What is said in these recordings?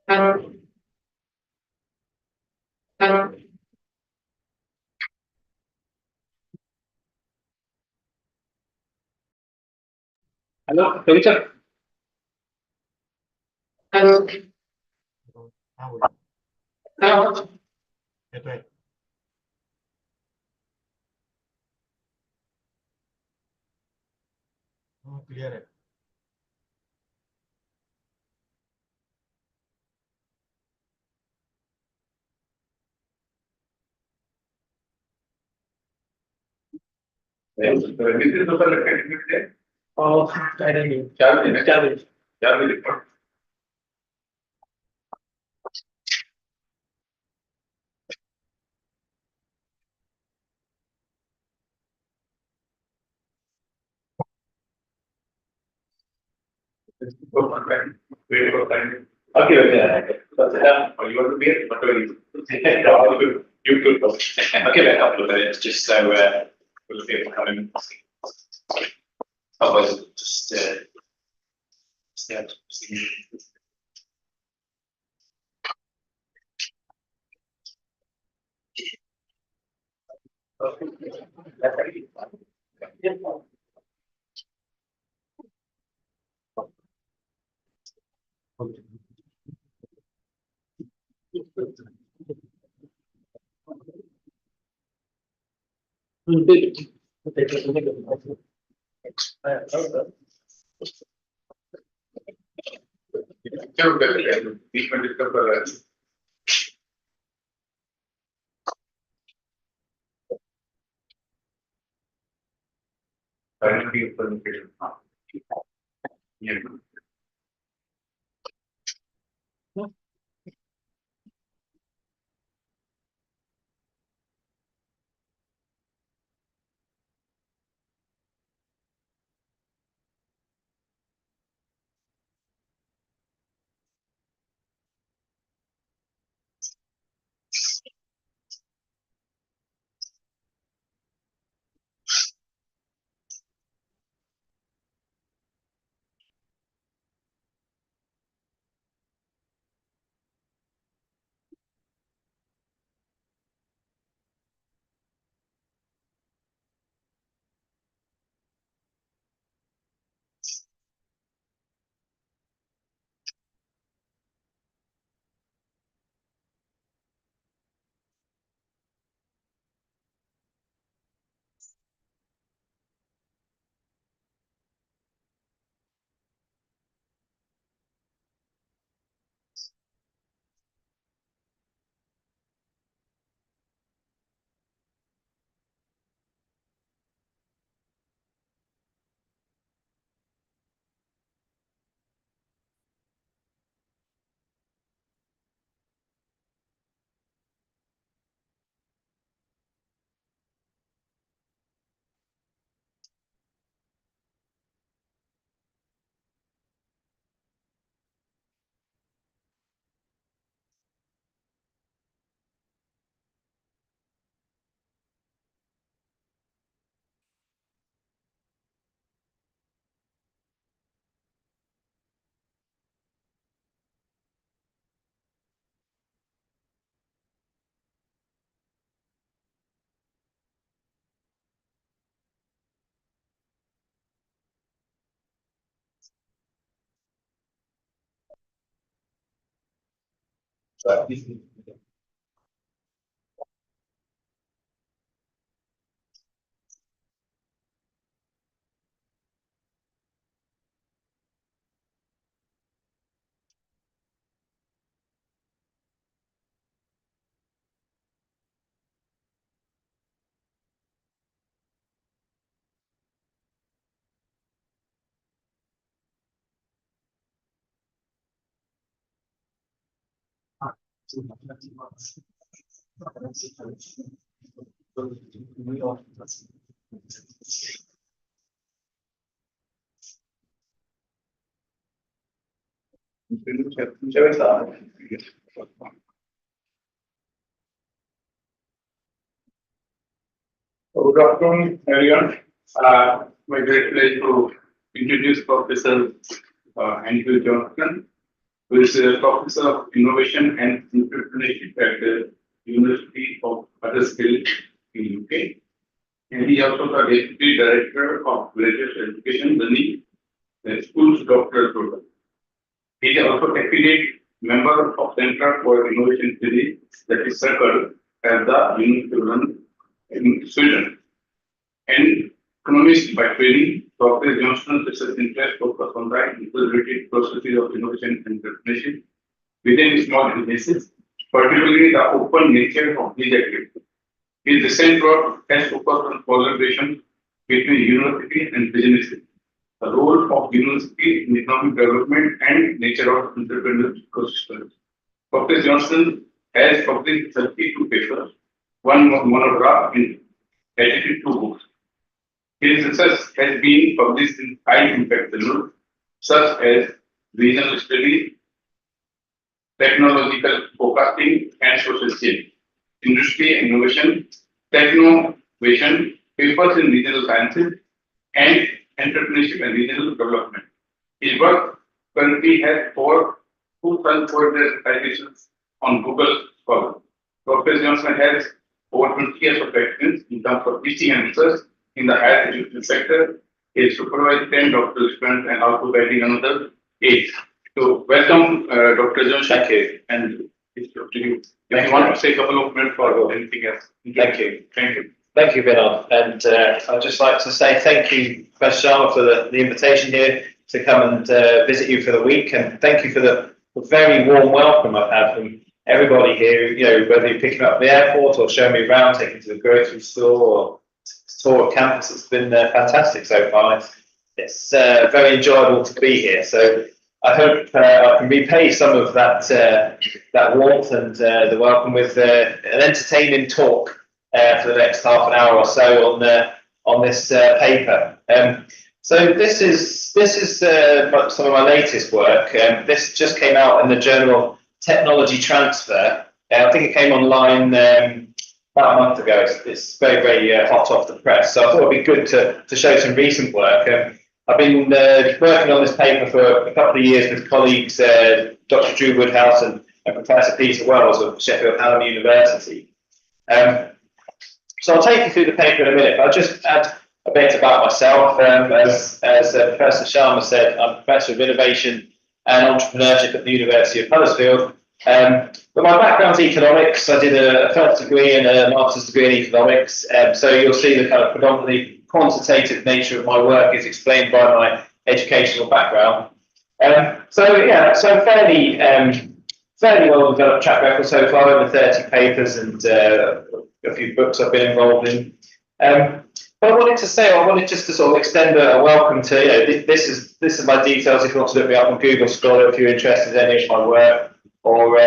Halo, Richard. Halo. Halo. Oh, clear है. Oh, I don't know. Charlie. Okay. So, you want to be here? What do you could. I'll give it a couple of minutes just so we'll see if we're coming. Otherwise, just yeah. Good afternoon, everyone. My great pleasure to introduce Professor Andrew Johnson. who is a professor of innovation and entrepreneurship at the University of Huddersfield in UK. And he also the Deputy Director of Graduate Education, running the school's doctoral program. He is also affiliate member of Center for Innovation Studies, that is circled at the University in Sweden. And economist by training, Dr. Johnson's research interest focus on the integrated processes of innovation and entrepreneurship within small businesses, particularly the open nature of these activities. His recent work has focused on collaboration between university and businesses, the role of university in economic development and nature of entrepreneurial ecosystems. Dr. Johnson has published 32 papers, one monograph in edited 2 books. His research has been published in high impact journals such as Regional Studies, Technological Forecasting and Social Change, Industry Innovation, Technovation, Papers in Regional Sciences, and Entrepreneurship and Regional Development. His work currently has over 2,400 citations on Google Scholar. Dr. Johnson has over 20 years of experience in terms of teaching and research in the higher education sector. He has supervised 10 doctoral students and also guiding another 8. So, welcome, Dr. Johnson. Thank you. And it's up to you. If you want to say a couple of minutes or anything else. Thank you. Thank you. Thank you, Vinod. And I'd just like to say thank you, Professor Sharma, for the invitation here to come and visit you for the week. And thank you for the very warm welcome I've had from everybody here, you know, whether you're picking up at the airport or showing me around, taking me to the grocery store or tour of campus. It's been fantastic so far. It's very enjoyable to be here. So I hope I can repay some of that that warmth and the welcome with an entertaining talk for the next half an hour or so on this paper. So this is some of my latest work. This just came out in the journal Technology Transfer. I think it came online about a month ago. It's very, very hot off the press. So I thought it'd be good to show some recent work. I've been working on this paper for a couple of years with colleagues, Dr. Drew Woodhouse and Professor Peter Wells of Sheffield Hallam University. So I'll take you through the paper in a minute, but I'll just add a bit about myself. As Professor Sharma said, I'm Professor of Innovation and Entrepreneurship at the University of Huddersfield. But my background's economics. I did a first degree and a master's degree in economics. So you'll see the kind of predominantly quantitative nature of my work is explained by my educational background. So fairly well developed track record so far, over 30 papers and a few books I've been involved in. But I wanted just to sort of extend a welcome to, you know, this is my details if you want to look me up on Google Scholar if you're interested in any of my work, or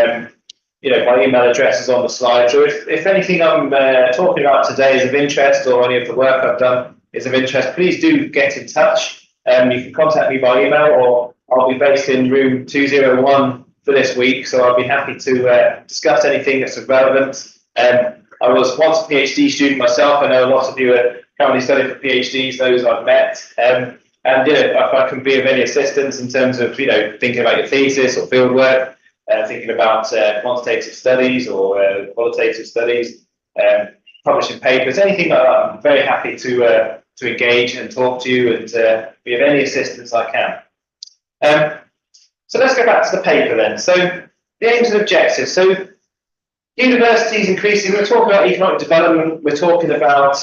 you know, my email address is on the slide. So if anything I'm talking about today is of interest, or any of the work I've done is of interest, please do get in touch. You can contact me by email, or I'll be based in room 201 for this week, so I'll be happy to discuss anything that's of relevance. I was once a PhD student myself. I know a lot of you are currently studying for PhDs, those I've met. And you know, if I can be of any assistance in terms of, you know, thinking about your thesis or field work, thinking about quantitative studies or qualitative studies, publishing papers, anything like that, I'm very happy to engage and talk to you and be of any assistance I can. So let's go back to the paper then. So the aims and objectives. So universities increasingly, we're talking about economic development, we're talking about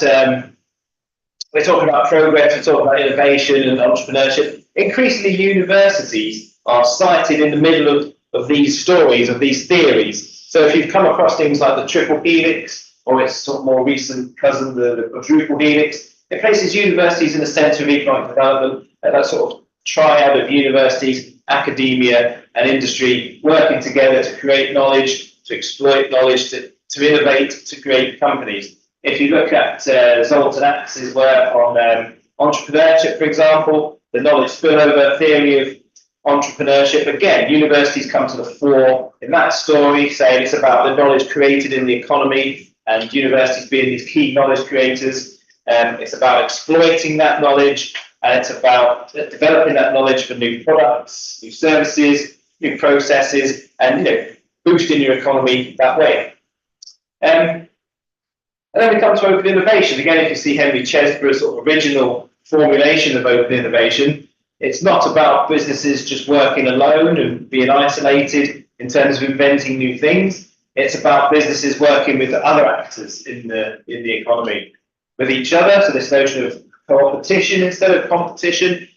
progress, we're talking about innovation and entrepreneurship. Increasingly, universities are cited in the middle of these stories, of these theories. So if you've come across things like the triple helix, or its sort of more recent cousin, the quadruple helix, it places universities in the centre of economic development, that sort of triad of universities, academia and industry working together to create knowledge, to exploit knowledge, to innovate, to create companies. If you look at Zoltan Axe's work on entrepreneurship, for example, the knowledge spillover theory of entrepreneurship, again, universities come to the fore in that story, saying it's about the knowledge created in the economy and universities being these key knowledge creators. It's about exploiting that knowledge, and it's about developing that knowledge for new products, new services, new processes, and boosting your economy that way. And then we come to open innovation. Again, if you see Henry Chesborough's sort of original formulation of open innovation, it's not about businesses just working alone and being isolated in terms of inventing new things. It's about businesses working with other actors in the economy, with each other. So this notion of competition instead of competition,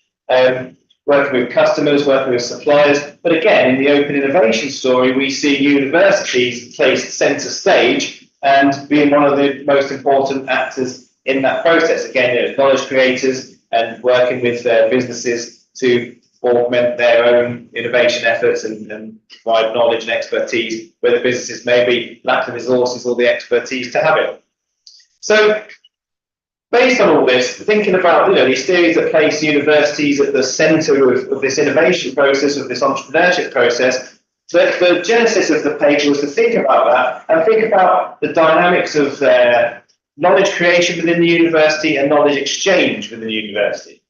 working with customers, working with suppliers. But again, in the open innovation story, we see universities placed centre stage and being one of the most important actors in that process. Again, knowledge creators and working with businesses to augment their own innovation efforts and provide knowledge and expertise where the businesses maybe lack the resources or the expertise to have it. So, based on all this, thinking about these theories that place universities at the centre of this innovation process, of this entrepreneurship process, the genesis of the paper was to think about that and think about the dynamics of knowledge creation within the university and knowledge exchange within the university.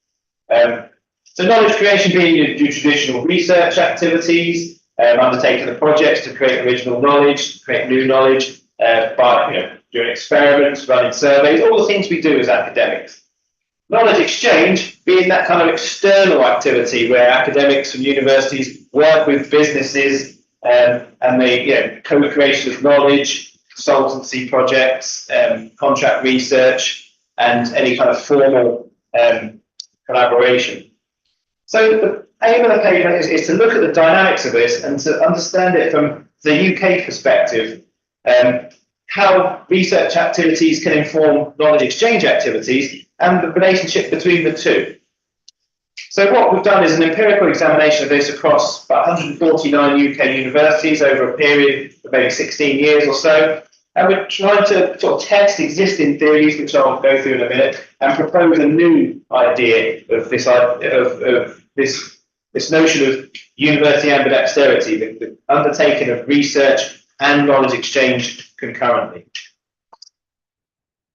So knowledge creation being your traditional research activities, undertaking the projects to create original knowledge, to create new knowledge, by doing experiments, running surveys, all the things we do as academics. Knowledge exchange being that kind of external activity where academics from universities work with businesses and they co-creation of knowledge, consultancy projects, contract research, and any kind of formal collaboration. So the aim of the paper is to look at the dynamics of this and to understand it from the UK perspective, how research activities can inform knowledge exchange activities and the relationship between the two. So what we've done is an empirical examination of this across about 149 UK universities over a period of maybe 16 years or so. And we're trying to sort of test existing theories, which I'll go through in a minute, and propose a new idea of this notion of university ambidexterity, the undertaking of research and knowledge exchange concurrently.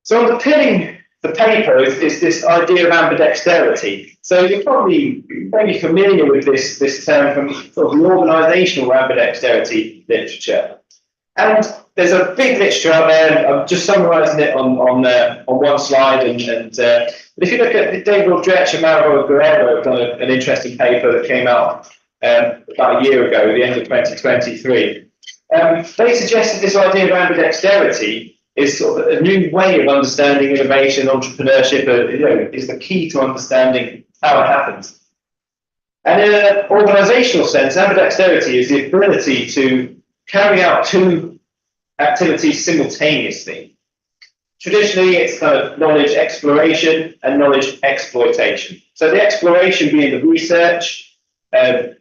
So underpinning the paper is this idea of ambidexterity. So you're probably maybe familiar with this term from sort of the organisational ambidexterity literature. And there's a big literature out there, and I'm just summarising it on one slide. But if you look at David Aldrich and Mauro Guerrero have done an interesting paper that came out about a year ago, the end of 2023. They suggested this idea of ambidexterity is sort of a new way of understanding innovation, entrepreneurship, is the key to understanding how it happens. And in an organisational sense, ambidexterity is the ability to carry out two activities simultaneously. Traditionally, it's kind of knowledge exploration and knowledge exploitation. So the exploration being the research,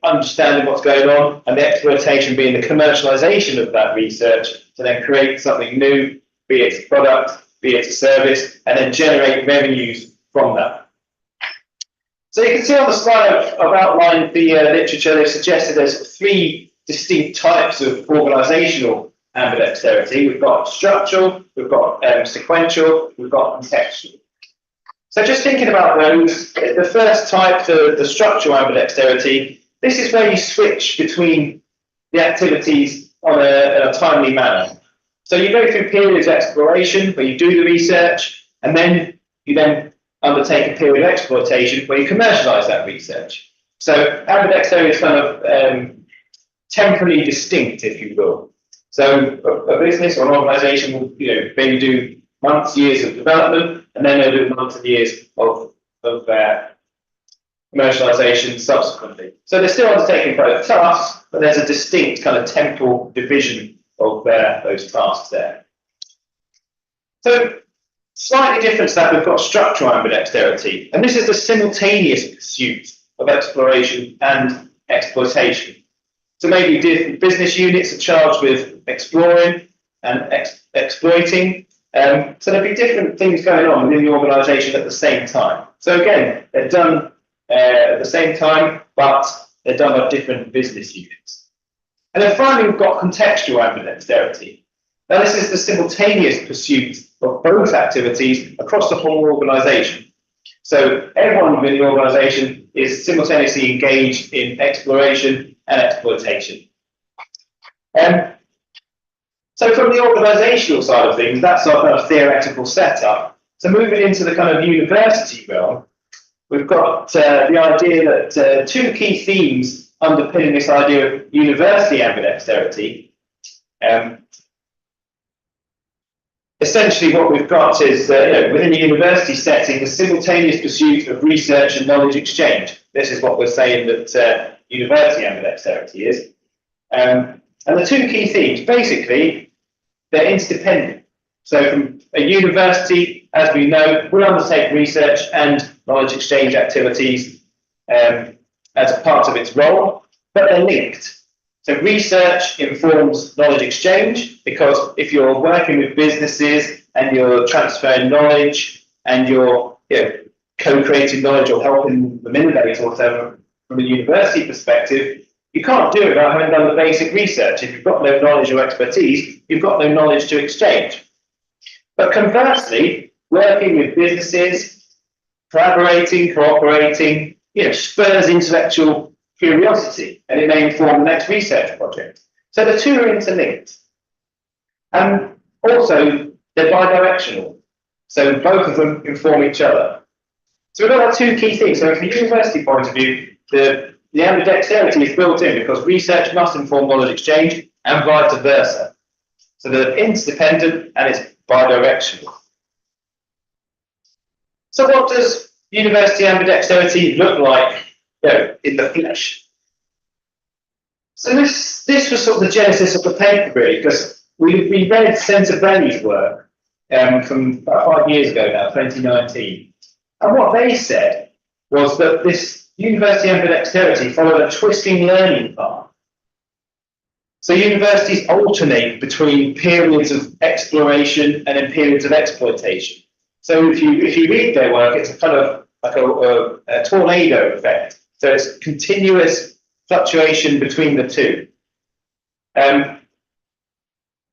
understanding what's going on, and the exploitation being the commercialization of that research to then create something new, be it a product, be it a service, and then generate revenues from that. So you can see on the slide I've outlined the literature. They've suggested there's three distinct types of organisational ambidexterity. We've got structural, we've got sequential, we've got contextual. So just thinking about those, the first type, the structural ambidexterity, this is where you switch between the activities in a timely manner. So you go through periods of exploration where you do the research, and then you undertake a period of exploitation where you commercialise that research. So ambidexterity is kind of temporally distinct, if you will. So a business or an organisation will, maybe do months, years of development, and then they'll do months and years of commercialisation subsequently. So they're still undertaking both tasks, but there's a distinct kind of temporal division of those tasks there. So slightly different to that, we've got structural ambidexterity, and this is the simultaneous pursuit of exploration and exploitation. So maybe different business units are charged with exploring and exploiting. So there'll be different things going on within the organisation at the same time. So again, they're done at the same time, but they're done by different business units. And then finally, we've got contextual ambidexterity. Now, this is the simultaneous pursuit of both activities across the whole organisation. So everyone within the organisation is simultaneously engaged in exploration and exploitation. So from the organisational side of things, that's our kind of theoretical setup. So moving into the kind of university realm, we've got the idea that two key themes underpinning this idea of university ambidexterity. Essentially what we've got is, within a university setting, the simultaneous pursuit of research and knowledge exchange. This is what we're saying that university ambidexterity is. And the two key themes, basically, they're interdependent. So from a university, as we know, will undertake research and knowledge exchange activities as part of its role, but they're linked. So research informs knowledge exchange, because if you're working with businesses and you're transferring knowledge and you're co-creating knowledge or helping them innovate or whatever from a university perspective, you can't do it without having done the basic research. If you've got no knowledge or expertise, you've got no knowledge to exchange. But conversely, working with businesses, collaborating, cooperating, spurs intellectual curiosity, and it may inform the next research project. So the two are interlinked. And also, they're bidirectional. So both of them inform each other. So we've got our two key things. So from a university point of view, the ambidexterity is built in because research must inform knowledge exchange and vice versa. So they're interdependent and it's bidirectional. So what does university ambidexterity look like, in the flesh? So this was sort of the genesis of the paper, really, because we read Centovelli's work from about 5 years ago now, 2019. And what they said was that this university ambidexterity followed a twisting learning path. So universities alternate between periods of exploration and then periods of exploitation. So if you read their work, it's a kind of like a tornado effect. So it's continuous fluctuation between the two. And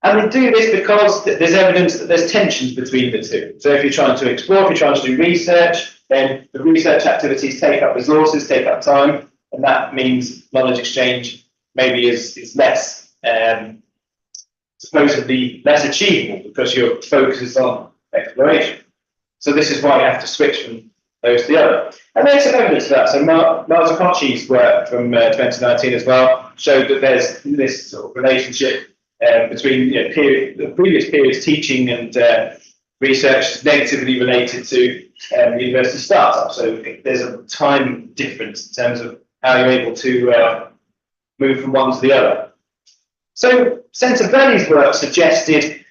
they do this because there's evidence that there's tensions between the two. So if you're trying to explore, if you're trying to do research, then the research activities take up resources, take up time, and that means knowledge exchange maybe is less, supposedly less achievable because your focus is on exploration. So this is why you have to switch from those to the other. And there's some evidence of that. So Mazzuccotti's work from 2019 as well showed that there's this sort of relationship between the previous periods teaching and research negatively related to university startup. So there's a time difference in terms of how you're able to move from one to the other. So Centovelli's work suggested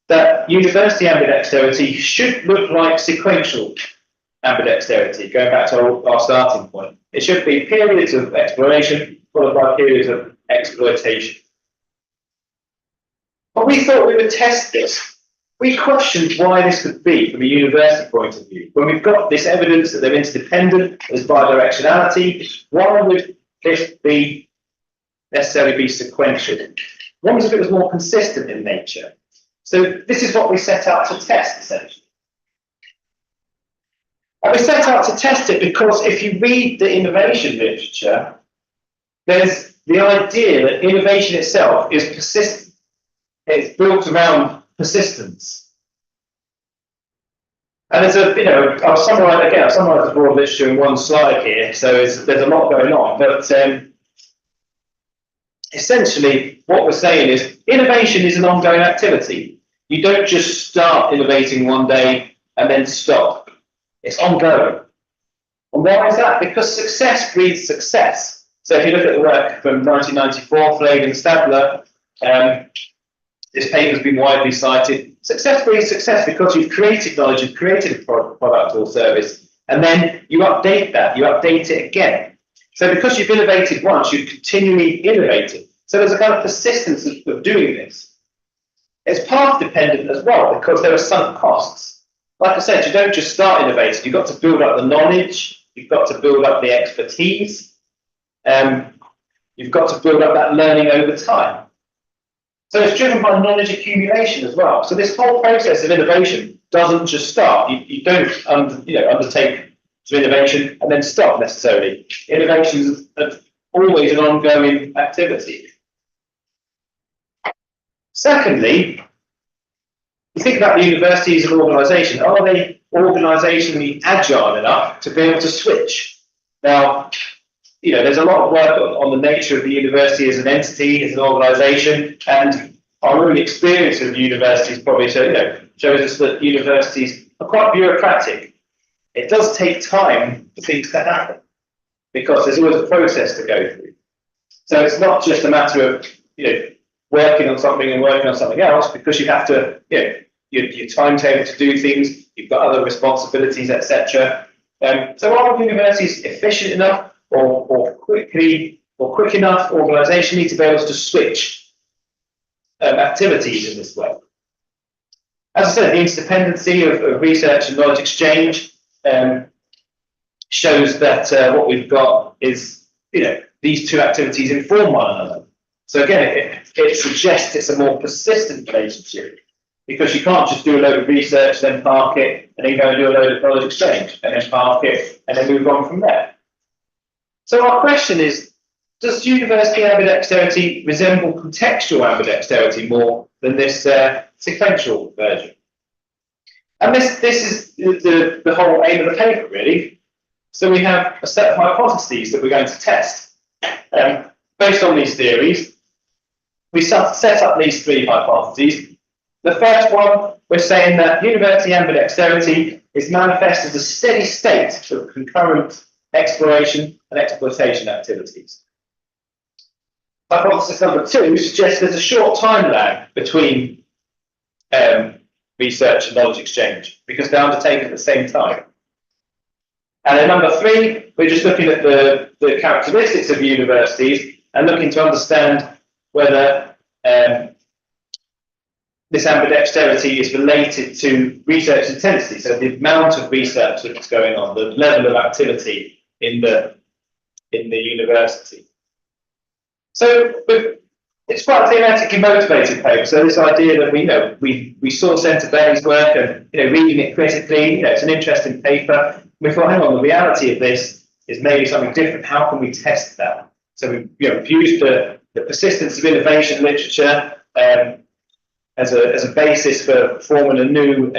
that university ambidexterity should look like sequential ambidexterity, going back to our starting point. It should be periods of exploration followed by periods of exploitation. But we thought we would test this. We questioned why this could be from a university point of view. When we've got this evidence that they're interdependent, there's bidirectionality, why would this necessarily be sequential? What if it was more consistent in nature? So this is what we set out to test, essentially. And we set out to test it because if you read the innovation literature, there's the idea that innovation itself is persistent. It's built around persistence. And there's I'll summarize the broad literature in one slide here, so there's a lot going on, but essentially what we're saying is innovation is an ongoing activity. You don't just start innovating one day and then stop. It's ongoing. And why is that? Because success breeds success. So if you look at the work from 1994, Flade and Stadler, this paper's been widely cited. Success breeds success because you've created knowledge, you've created a product or service, and then you update that, you update it again. So because you've innovated once, you've continually innovated. So there's a kind of persistence of doing this. It's path dependent as well because there are sunk costs. Like I said, you don't just start innovating, you've got to build up the knowledge, you've got to build up the expertise, you've got to build up that learning over time. So it's driven by knowledge accumulation as well. So this whole process of innovation doesn't just start. You don't undertake some innovation and then stop necessarily. Innovation is always an ongoing activity. Secondly, you think about the university as an organisation. Are they organisationally agile enough to be able to switch? Now, there's a lot of work on the nature of the university as an entity, as an organisation, and our own experience of universities probably shows us that universities are quite bureaucratic. It does take time for things to happen because there's always a process to go through. So it's not just a matter of working on something and working on something else, because you have to your timetable to do things. You've got other responsibilities, etc. So are universities efficient enough or quick enough organisationally to be able to switch activities in this way? As I said, the interdependency of research and knowledge exchange shows that what we've got is these two activities inform one another. So again, it suggests it's a more persistent relationship, because you can't just do a load of research, then park it, and then go and do a load of knowledge exchange, and then park it, and then move on from there. So our question is, does university ambidexterity resemble contextual ambidexterity more than this sequential version? And this is the whole aim of the paper, really. So we have a set of hypotheses that we're going to test. Based on these theories, we set up these three hypotheses. The first one, we're saying that university ambidexterity is manifest as a steady state of concurrent exploration and exploitation activities. Hypothesis number two suggests there's a short time lag between research and knowledge exchange, because they're undertaken at the same time. And then number three, we're just looking at the characteristics of universities and looking to understand whether this ambidexterity is related to research intensity, so the amount of research that's going on, the level of activity in the university. So it's quite a theoretically motivated paper. So this idea that we saw Centre Bailey's work and reading it critically, it's an interesting paper. We thought, hang on, the reality of this is maybe something different. How can we test that? So we've used the persistence of innovation literature as a basis for forming a new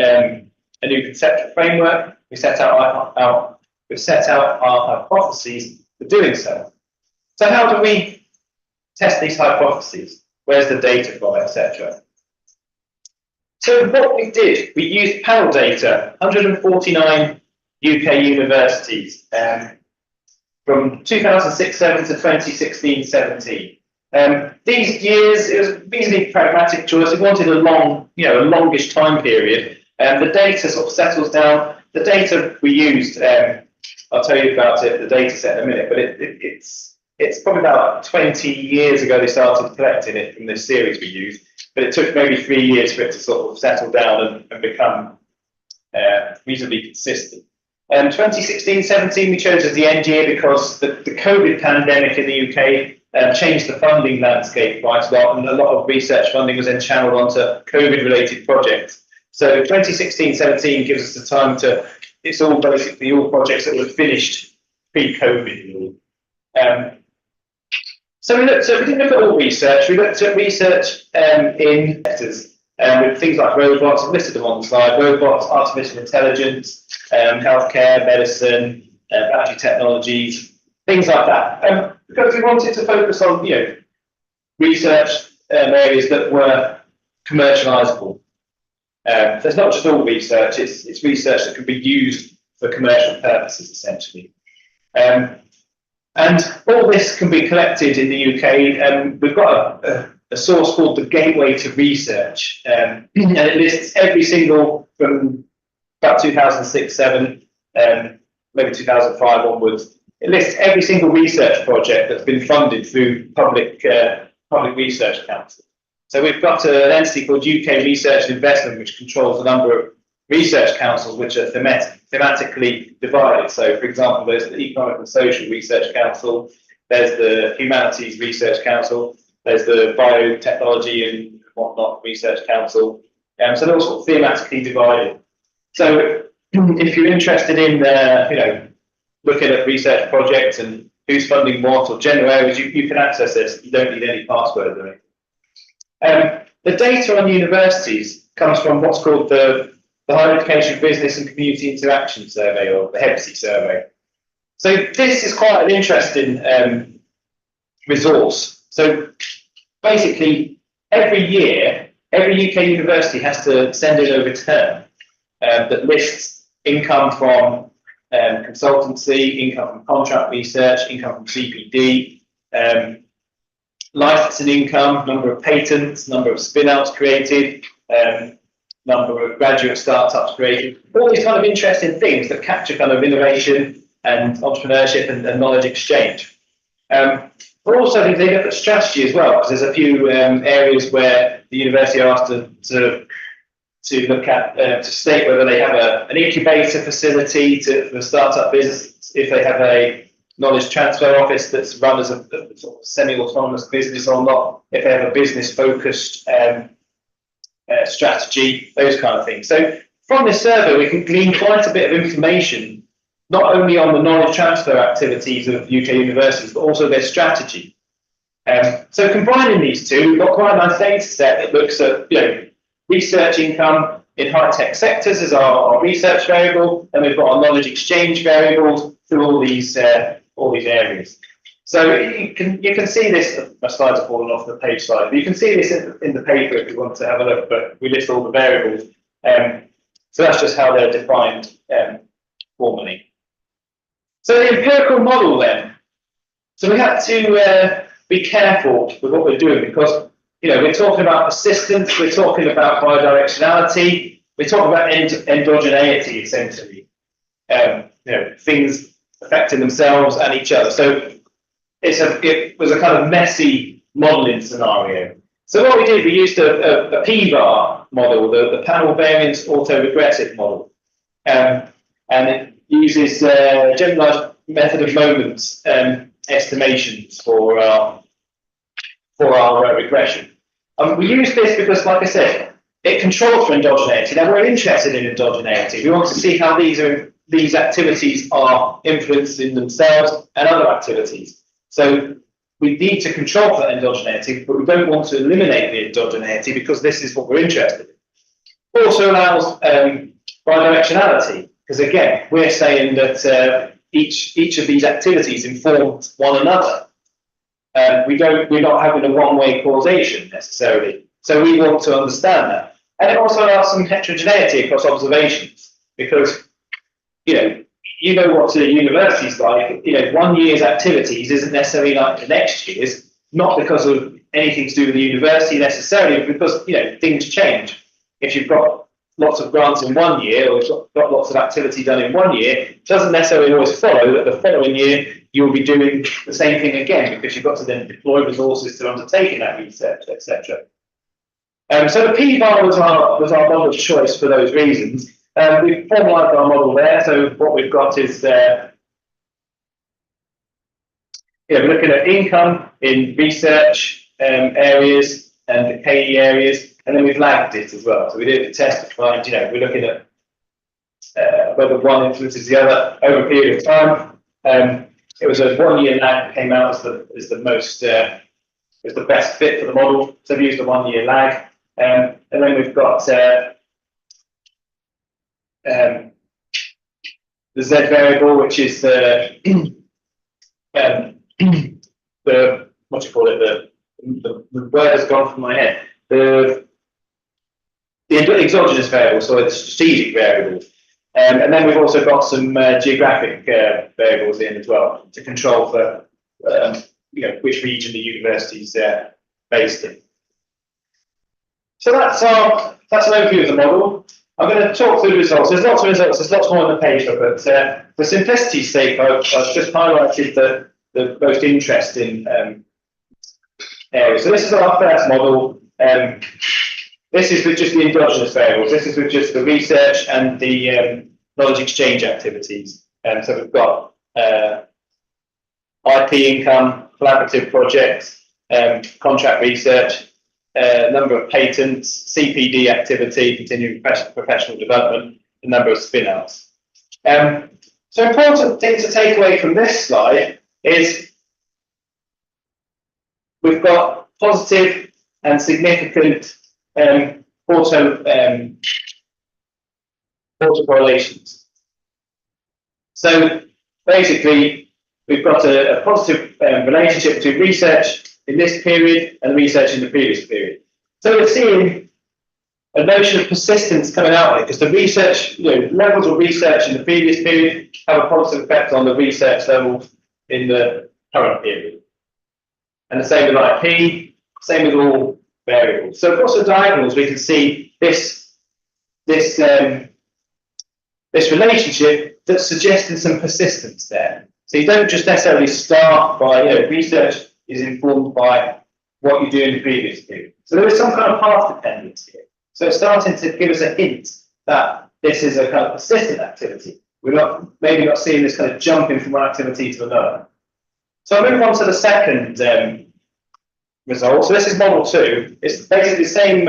conceptual framework. We set out our hypotheses for doing so. So how do we test these hypotheses? Where's the data from, etc.? So what we did, we used panel data, 149 UK universities from 2006-7 to 2016-17. These years, it was a reasonably pragmatic choice. We wanted a longish time period. The data sort of settles down. The data we used, I'll tell you about it, the data set in a minute, but it's probably about 20 years ago they started collecting it from this series we used, but it took maybe 3 years for it to sort of settle down and become reasonably consistent. 2016-17 we chose as the end year because the COVID pandemic in the UK changed the funding landscape quite a lot, and a lot of research funding was then channeled onto COVID-related projects. So 2016-17 gives us the time to, it's all basically all projects that were finished pre-COVID. So we didn't look at all research. We looked at research in sectors with things like robots. I've listed them on the slide: robots, artificial intelligence, healthcare, medicine, battery technologies, things like that. Because we wanted to focus on research areas that were commercialisable. So it's not just all research; it's research that can be used for commercial purposes, essentially. And all this can be collected in the UK. We've got a source called the Gateway to Research, and it lists every single, from about 2006-7, maybe 2005 onwards. It lists every single research project that's been funded through public research council. So we've got an entity called UK Research and Investment, which controls a number of research councils which are thematically divided. So, for example, there's the Economic and Social Research Council, there's the Humanities Research Council, there's the Biotechnology and whatnot Research Council. So they're all sort of thematically divided. So if you're interested in looking at research projects and who's funding what or general areas, you can access this. You don't need any password or anything. The data on universities comes from what's called the Higher Education Business and Community Interaction Survey, or the HEBC survey. So this is quite an interesting resource. So basically, every year, every UK university has to send in a return that lists income from consultancy, income from contract research, income from CPD, licensing income, number of patents, number of spin-outs created, number of graduate startups created, all these kind of interesting things that capture kind of innovation and entrepreneurship and knowledge exchange. But also they look at strategy as well, because there's a few areas where the university are asked to look at, to state whether they have an incubator facility for the startup business, if they have a knowledge transfer office that's run as a sort of semi-autonomous business or not, if they have a business-focused strategy, those kind of things. So from this survey, we can glean quite a bit of information, not only on the knowledge transfer activities of UK universities, but also their strategy. So combining these two, we've got quite a nice data set that looks at, research income in high-tech sectors as our research variable, and we've got our knowledge exchange variables through all these areas. So you can see this. My slides are falling off the page slide, but you can see this in the paper if you want to have a look. But we list all the variables, so that's just how they're defined formally. So the empirical model then. So we have to be careful with what we're doing, because we're talking about persistence, we're talking about bidirectionality, we're talking about endogeneity essentially. Things affecting themselves and each other. So it was a kind of messy modelling scenario. So what we did, we used a P-VAR model, the panel variance autoregressive model, and it uses generalised method of moments estimations for our regression. We use this because, like I said, it controls for endogeneity. Now we're interested in endogeneity. We want to see how these activities are influencing themselves and other activities. So we need to control for endogeneity, but we don't want to eliminate the endogeneity because this is what we're interested in. It also allows bidirectionality, because again, we're saying that each of these activities inform one another. We're not having a one-way causation necessarily. So we want to understand that. And it also allows some heterogeneity across observations, because what the university's like. 1 year's activities isn't necessarily like the next year's, not because of anything to do with the university necessarily, but because things change. If you've got lots of grants in 1 year, or you've got lots of activity done in 1 year, it doesn't necessarily always follow that the following year you'll be doing the same thing again, because you've got to then deploy resources to undertaking that research, etc. So the P-VAR was our model of choice for those reasons. We've formalised our model there. So what we've got is we're looking at income in research areas and the KE areas, and then we've lagged it as well. So we did a test to find, we're looking at whether one influences the other over a period of time. It was a 1 year lag that came out as the best fit for the model. So we used a 1 year lag, and then we've got the Z variable, which is the what do you call it? The word has gone from my head. The exogenous variable, so it's strategic variables. And then we've also got some geographic variables in as well to control for which region the university is based in. So that's an overview of the model. I'm going to talk through the results. There's lots of results. There's lots more on the paper, but for simplicity's sake, I've just highlighted the most interesting areas. So this is our first model. This is with just the endogenous variables. This is with just the research and the knowledge exchange activities. So we've got IP income, collaborative projects, contract research, number of patents, CPD activity, continuing professional development, the number of spin-outs. So important thing to take away from this slide is we've got positive and significant autocorrelations. So basically, we've got a positive relationship between research in this period and research in the previous period. So we're seeing a notion of persistence coming out here because the research, levels of research in the previous period have a positive effect on the research levels in the current period. And the same with IP, same with all variables. So across the diagonals, we can see this relationship that's suggesting some persistence there. So you don't just necessarily start by, research is informed by what you do in the previous period. So there is some kind of path dependence here. So it's starting to give us a hint that this is a kind of persistent activity. We're maybe not seeing this kind of jumping from one activity to another. So I'll move on to the second result. So this is model 2. It's basically the same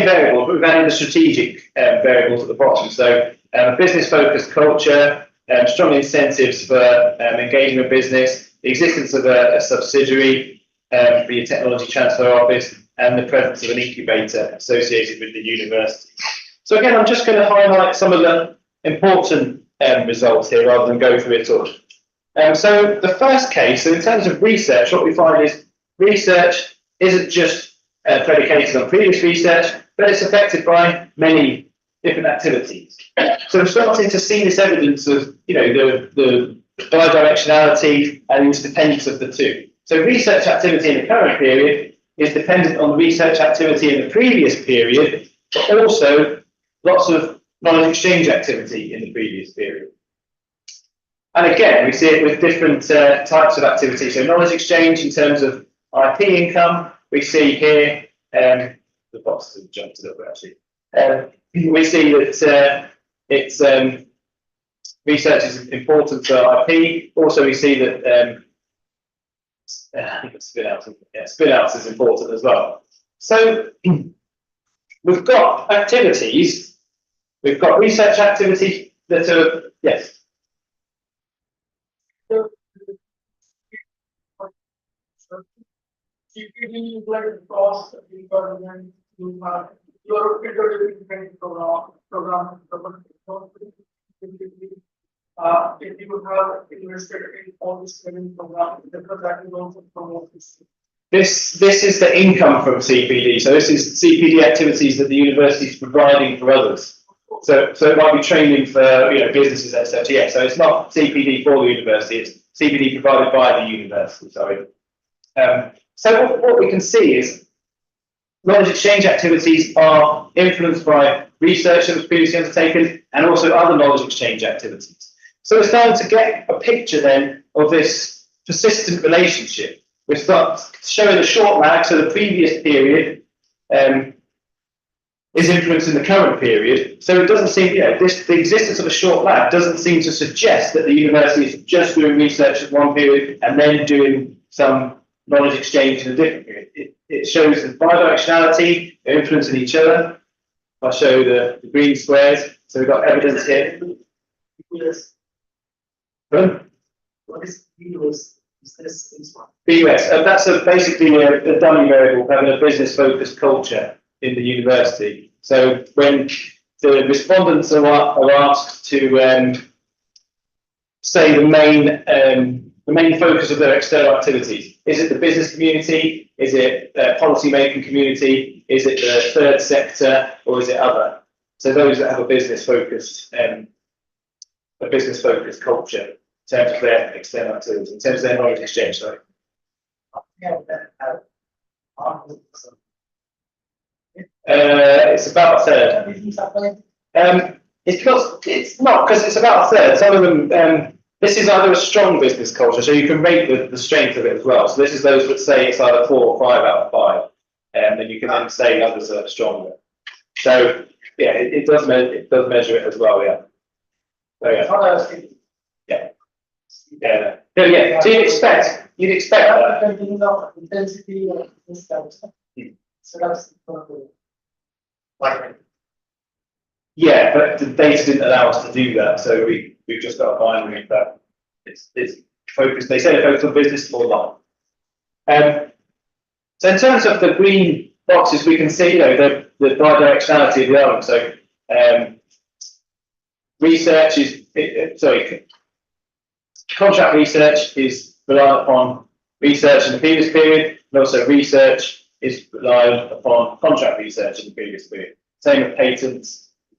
variable, but we've added the strategic variables at the bottom. So business-focused culture, strong incentives for engaging with business, the existence of a subsidiary for your technology transfer office, and the presence of an incubator associated with the university. So again, I'm just going to highlight some of the important results here rather than go through it all. So the first case, so in terms of research, what we find is research isn't just predicated on previous research, but it's affected by many different activities. So we're starting to see this evidence of, the bidirectionality and interdependence of the two. So research activity in the current period is dependent on research activity in the previous period, but also lots of knowledge exchange activity in the previous period. And again, we see it with different types of activity. So knowledge exchange in terms of IP income, we see here, the box has jumped a little bit actually. We see that it's research is important for IP. Also, we see that I think it's spin outs is important as well. So we've got activities, we've got research activity that are, yes. CPD is like cost requirement, you have your interdependent program. If you have invested in all this training program, that is also promote this. This is the income from CPD. So this is CPD activities that the university is providing for others. So it might be training for businesses, etc. Yeah, so it's not CPD for the university, it's CPD provided by the university, sorry. So what we can see is knowledge exchange activities are influenced by research that was previously undertaken and also other knowledge exchange activities. So we're starting to get a picture then of this persistent relationship. We start showing a short lag, so the previous period is influencing the current period. So it doesn't seem, the existence of a short lag doesn't seem to suggest that the university is just doing research at one period and then doing some knowledge exchange in a different period. It shows the bidirectionality, they're influencing each other. I'll show the green squares. So we've got evidence here. Yes. What is BUS? Is this one? BUS, that's basically a dummy variable having a business-focused culture in the university. So when the respondents are asked to say the main focus of their external activities, is it the business community? Is it policy-making community? Is it the third sector, or is it other? So those that have a business-focused culture in terms of their external activities, in terms of their knowledge exchange. Sorry. It's about a third. It's not because it's about a third. Some of them. This is either a strong business culture, so you can rate the strength of it as well. So this is those that say it's either 4 or 5 out of 5, and then you can then say others are stronger. So yeah, it does measure it as well. Yeah. So yeah. Yeah. So you'd expect that. Intensity of this type of stuff. So that's like. Yeah, but the data didn't allow us to do that, so we've just got a binary of that. it's focused. They say they're focused on business or life. So in terms of the green boxes, we can see, you know, the bidirectionality of the element. So research is, contract research is reliant upon research in the previous period, and also research is reliant upon contract research in the previous period. Same with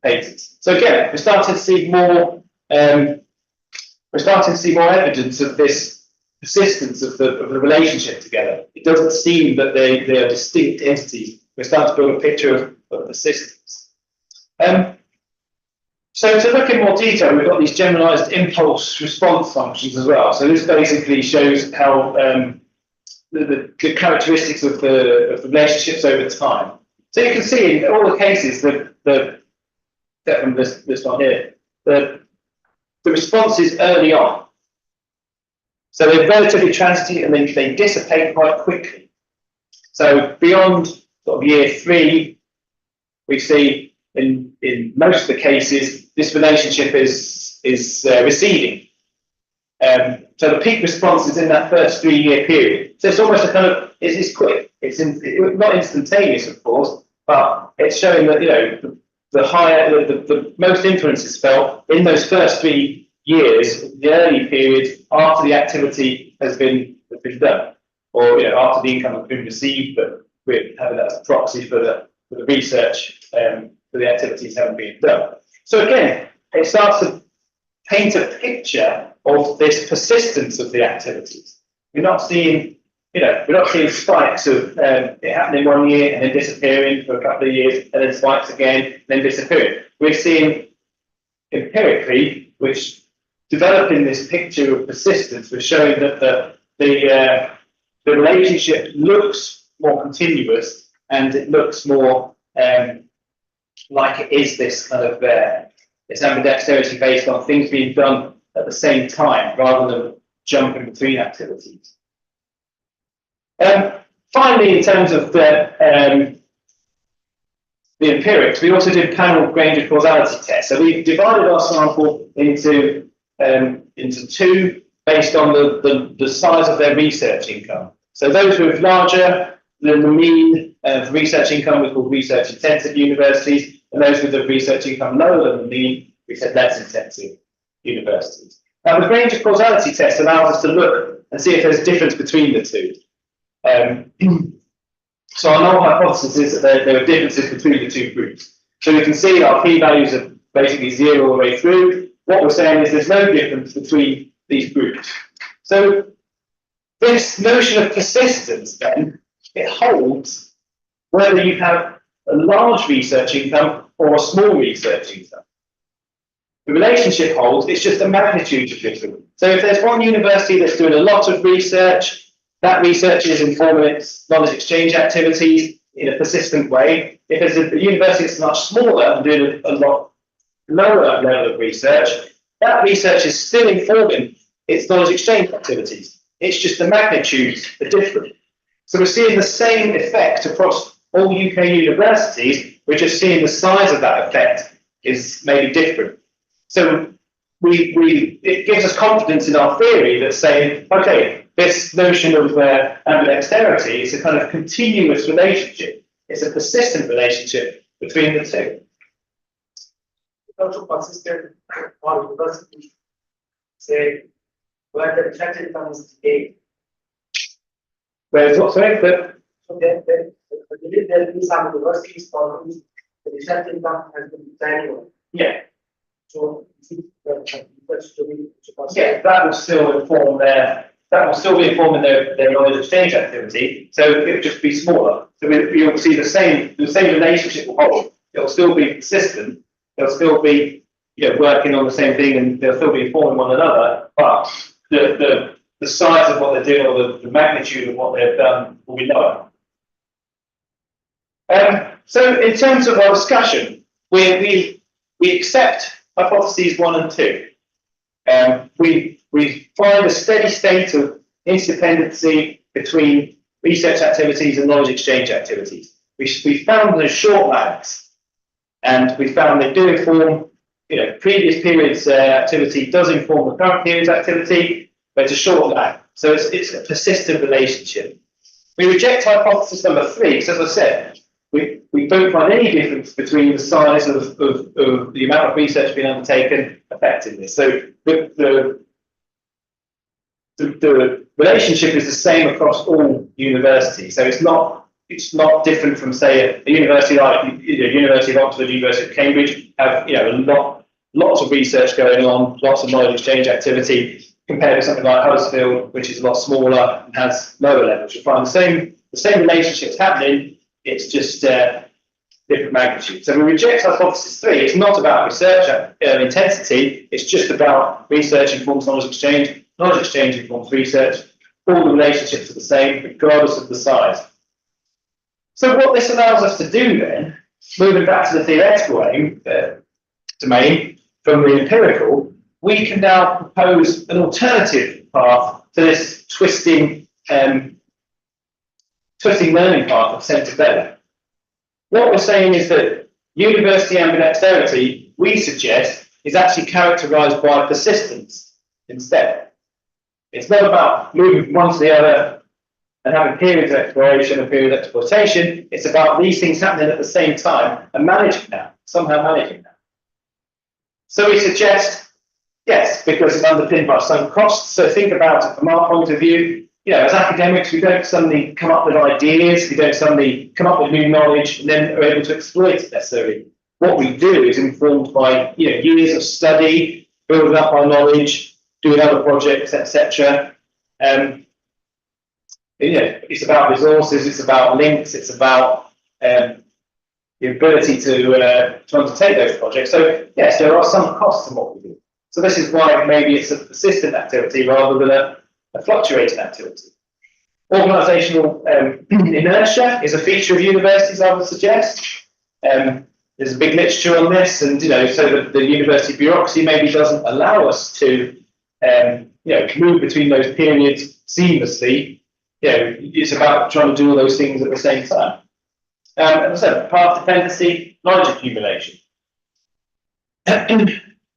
patents. So again, we're starting to see more. We're starting to see more evidence of this persistence of the relationship together. It doesn't seem that they are distinct entities. We're starting to build a picture of persistence. So to look in more detail, we've got these generalized impulse response functions as well. So this basically shows how the characteristics of the relationships over time. So you can see in all the cases from this one here, the response is early on. So they're relatively transient and they dissipate quite quickly. So beyond sort of year 3, we see in most of the cases this relationship is receding. So the peak response is in that first 3-year period. So it's almost a kind of it's quick. It's not instantaneous, of course, but it's showing that, you know, the most influence is felt in those first 3 years, the early period after the activity has been done, or, you know, after the income has been received, but we're having that as a proxy for the research for the activities haven't been done. So again, it starts to paint a picture of this persistence of the activities. We're not seeing, you know, spikes of it happening 1 year and then disappearing for a couple of years, and then spikes again, and then disappearing. We're seeing empirically, which developing this picture of persistence, we're showing that the relationship looks more continuous, and it looks more like it is this kind of this ambidexterity based on things being done at the same time rather than jumping between activities. Finally, in terms of the empirics, we also did panel Granger causality tests. So we divided our sample into 2 based on the size of their research income. So those with larger than the mean research income we called research intensive universities, and those with the research income lower than the mean, we said less intensive universities. Now the Granger causality test allows us to look and see if there's a difference between the 2. So our null hypothesis is that there are differences between the 2 groups. So we can see our p-values are basically 0 all the way through. What we're saying is there's no difference between these groups. So this notion of persistence then, it holds whether you have a large research income or a small research income. The relationship holds, it's just the magnitude of difference. So if there's one university that's doing a lot of research, that research is informing its knowledge exchange activities in a persistent way. If there's a university that's much smaller and doing a lot lower level of research, that research is still informing its knowledge exchange activities. It's just the magnitude are different. So we're seeing the same effect across all UK universities. We're just seeing the size of that effect is maybe different. So it gives us confidence in our theory that's saying, okay, this notion of ambidexterity is a kind of continuous relationship. It's a persistent relationship between the 2. Also consistent for universities, say, where the research income is paid. Whereas what, sorry? So there will be some universities for whom the research income has been declining. Yeah. So yeah, that will still inform their knowledge exchange activity. So it will just be smaller. So you'll see the same relationship will hold. It'll still be consistent. They'll still be, you know, working on the same thing, and they'll still be informing one another. But the size of what they're doing, or the magnitude of what they've done, will be lower. So in terms of our discussion, we accept hypotheses 1 and 2. We find a steady state of interdependency between research activities and knowledge exchange activities. We found the short lags, and we found they do inform previous period's activity does inform the current period's activity, but it's a short lag. So it's a persistent relationship. We reject hypothesis number 3 because, as I said, we don't find any difference between the size of the amount of research being undertaken affecting this. So the relationship is the same across all universities. So it's not different from, say, a university like University of Oxford, University of Cambridge have lots of research going on, lots of knowledge exchange activity, compared to something like Huddersfield, which is a lot smaller and has lower levels. You find the same relationships happening. It's just different magnitude. So we reject hypothesis 3. It's not about research intensity. It's just about research informs knowledge exchange. Knowledge exchange informs research. All the relationships are the same, regardless of the size. So what this allows us to do then, moving back to the theoretical domain from the empirical, we can now propose an alternative path to this twisting learning path of centre-belly. What we're saying is that university ambidexterity, we suggest, is actually characterised by persistence instead. It's not about moving from one to the other and having periods of exploration and periods of exploitation. It's about these things happening at the same time and managing that, somehow managing that. So we suggest, yes, because it's underpinned by some costs. So think about it from our point of view. As academics, we don't suddenly come up with ideas, we don't suddenly come up with new knowledge and then are able to exploit it necessarily. What we do is informed by years of study, building up our knowledge, doing other projects, etc. It's about resources, it's about links, it's about the ability to undertake those projects. So yes, there are some costs in what we do. So this is why maybe it's a persistent activity rather than a fluctuating activity. Organisational inertia is a feature of universities, I would suggest. There's a big literature on this, and so that the university bureaucracy maybe doesn't allow us to move between those periods seamlessly. It's about trying to do all those things at the same time. As I said, path dependency, knowledge accumulation.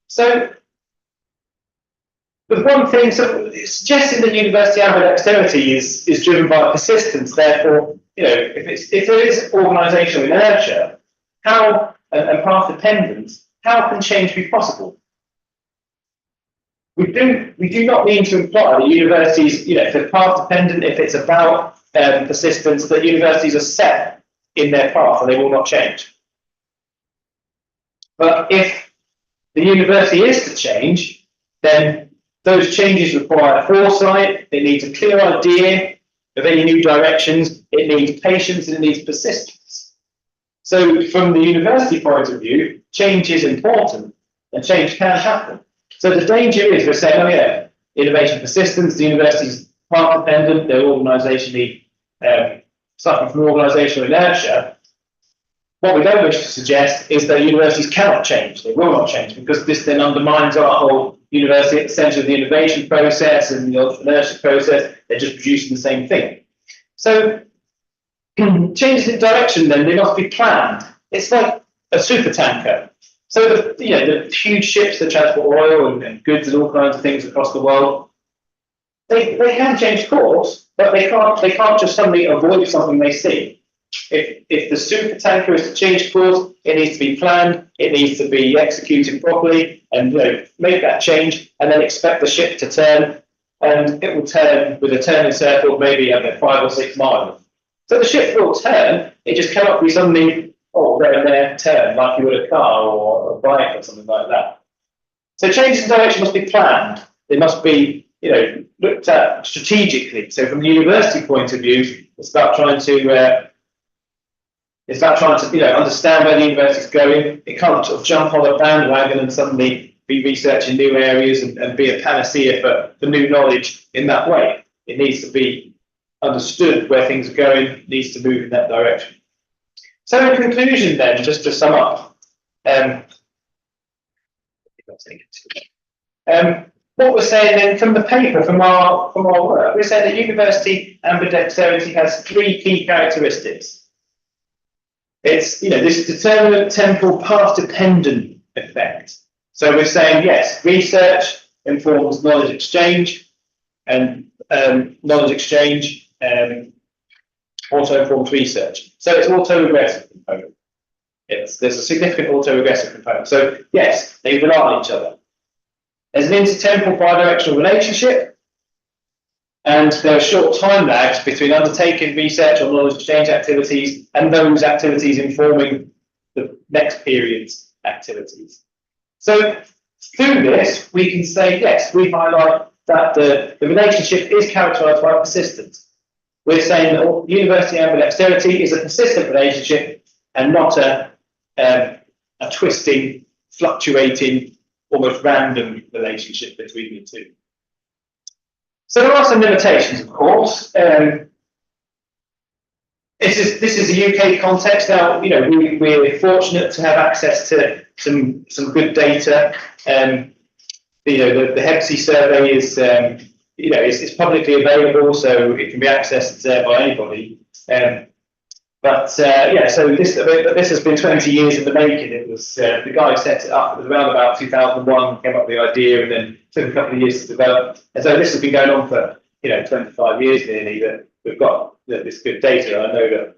So the one thing, so suggesting that university ambidexterity is driven by persistence, therefore, if there is organisational inertia, how and path dependence, how can change be possible? We do not mean to imply that universities, if they're path dependent, if it's about persistence, that universities are set in their path and they will not change. But if the university is to change, then those changes require foresight, it needs a clear idea of any new directions, it needs patience, and it needs persistence. So from the university point of view, change is important and change can happen. So the danger is we're saying, innovation persistence, the university's path dependent, they're organisationally suffering from organisational inertia. What we don't wish to suggest is that universities cannot change, they will not change, because this then undermines our whole university at the centre of the innovation process and the entrepreneurship process. They're just producing the same thing. So changes in direction then, they must be planned. It's like a super tanker. So the huge ships that transport oil and goods and all kinds of things across the world, they can change course, but they can't just suddenly avoid something they see. If the super tanker is to change course, it needs to be planned, it needs to be executed properly, and make that change, and then expect the ship to turn, and it will turn with a turning circle of maybe 5 or 6 miles. So the ship will turn, it just cannot be suddenly, there, turn, like you would a car or a bike or something like that. So changes in direction must be planned. They must be, looked at strategically. So from the university point of view, it's about trying to understand where the university is going. It can't sort of jump on a bandwagon and suddenly be researching new areas and be a panacea for new knowledge in that way. It needs to be understood where things are going, needs to move in that direction. So in conclusion then, just to sum up, what we're saying then from the paper, from our work, we're saying that university ambidexterity has 3 key characteristics. It's this determinate temporal path dependent effect. So we're saying, yes, research informs knowledge exchange, and knowledge exchange also informs research. So it's autoregressive component. There's a significant autoregressive component. So yes, they rely on each other. There's an intertemporal bidirectional relationship, and there are short time lags between undertaking research or knowledge exchange activities and those activities informing the next period's activities. So through this, we can say, yes, we highlight that the relationship is characterized by persistence. We're saying that university ambidexterity is a persistent relationship and not a twisting, fluctuating, almost random relationship between the two. So there are some limitations, of course. This is a UK context. Now, you know, we're fortunate to have access to some good data. You know, the HEPSI survey is you know, it's publicly available, so it can be accessed by anybody. Yeah, so this has been 20 years in the making. It was the guy who set it up. It was around about 2001, came up with the idea, and then took a couple of years to develop. And so this has been going on for 25 years nearly. That we've got this good data. I know that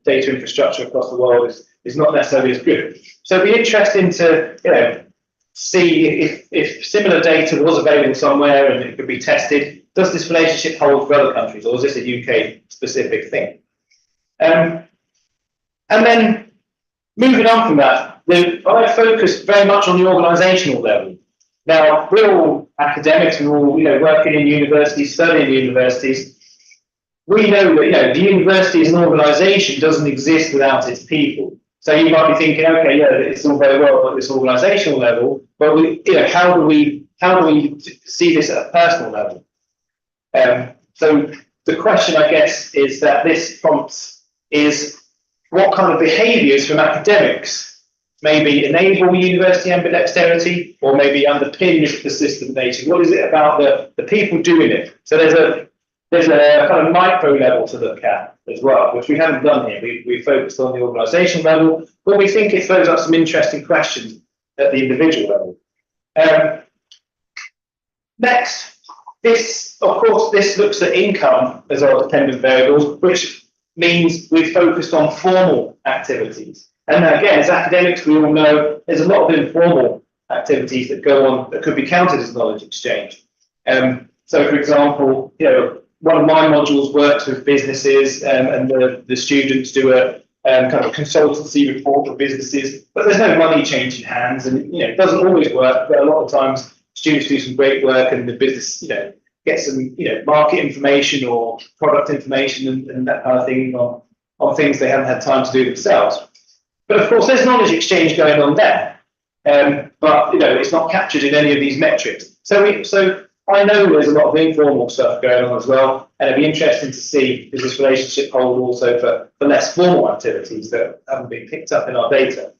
data infrastructure across the world is not necessarily as good. So it'd be interesting to see if similar data was available somewhere and it could be tested. Does this relationship hold for other countries, or is this a UK specific thing? And then moving on from that, I focused very much on the organisational level. Now, we're all academics, we're all working in universities, studying in universities. We know that the university as an organisation doesn't exist without its people. So you might be thinking, okay, yeah, it's all very well at this organisational level, but how do we see this at a personal level? So the question, I guess, is that this prompts is what kind of behaviours from academics maybe enable university ambidexterity or maybe underpin this persistent nature? What is it about the people doing it? So there's a kind of micro level to look at as well, which we haven't done here. We focused on the organisational level, but we think it throws up some interesting questions at the individual level. Next, this looks at income as our dependent variables, which means we've focused on formal activities. And again, as academics, we all know there's a lot of informal activities that go on that could be counted as knowledge exchange. So, for example, one of my modules works with businesses, and the students do a kind of consultancy report for businesses, but there's no money changing hands, and it doesn't always work. But a lot of times, students do some great work, and the business, get some market information or product information and that kind of thing on things they haven't had time to do themselves. But of course, there's knowledge exchange going on there, but it's not captured in any of these metrics. So I know there's a lot of informal stuff going on as well, and it'd be interesting to see does this relationship hold also for less formal activities that haven't been picked up in our data.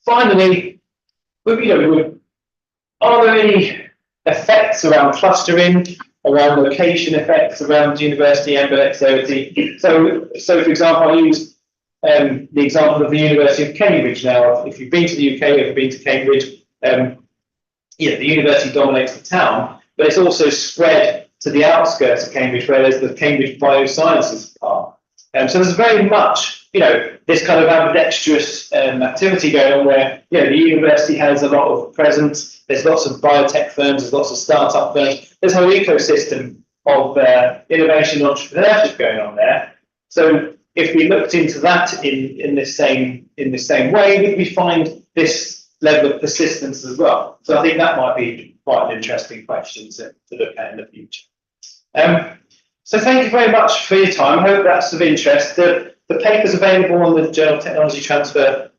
Finally, are there any effects around clustering, around location effects, around university ambidexterity? So for example, I use the example of the University of Cambridge now. If you've been to the UK, if you've been to Cambridge, the university dominates the town, but it's also spread to the outskirts of Cambridge, where there's the Cambridge Biosciences Park. So there's very much, this kind of ambidextrous activity going on where, the university has a lot of presence. There's lots of biotech firms, there's lots of startup firms. There's a whole ecosystem of innovation and entrepreneurship going on there. So if we looked into that in the same way, would we find this level of persistence as well? So I think that might be quite an interesting question to look at in the future. So thank you very much for your time. I hope that's of interest. The paper's available on the Journal of Technology Transfer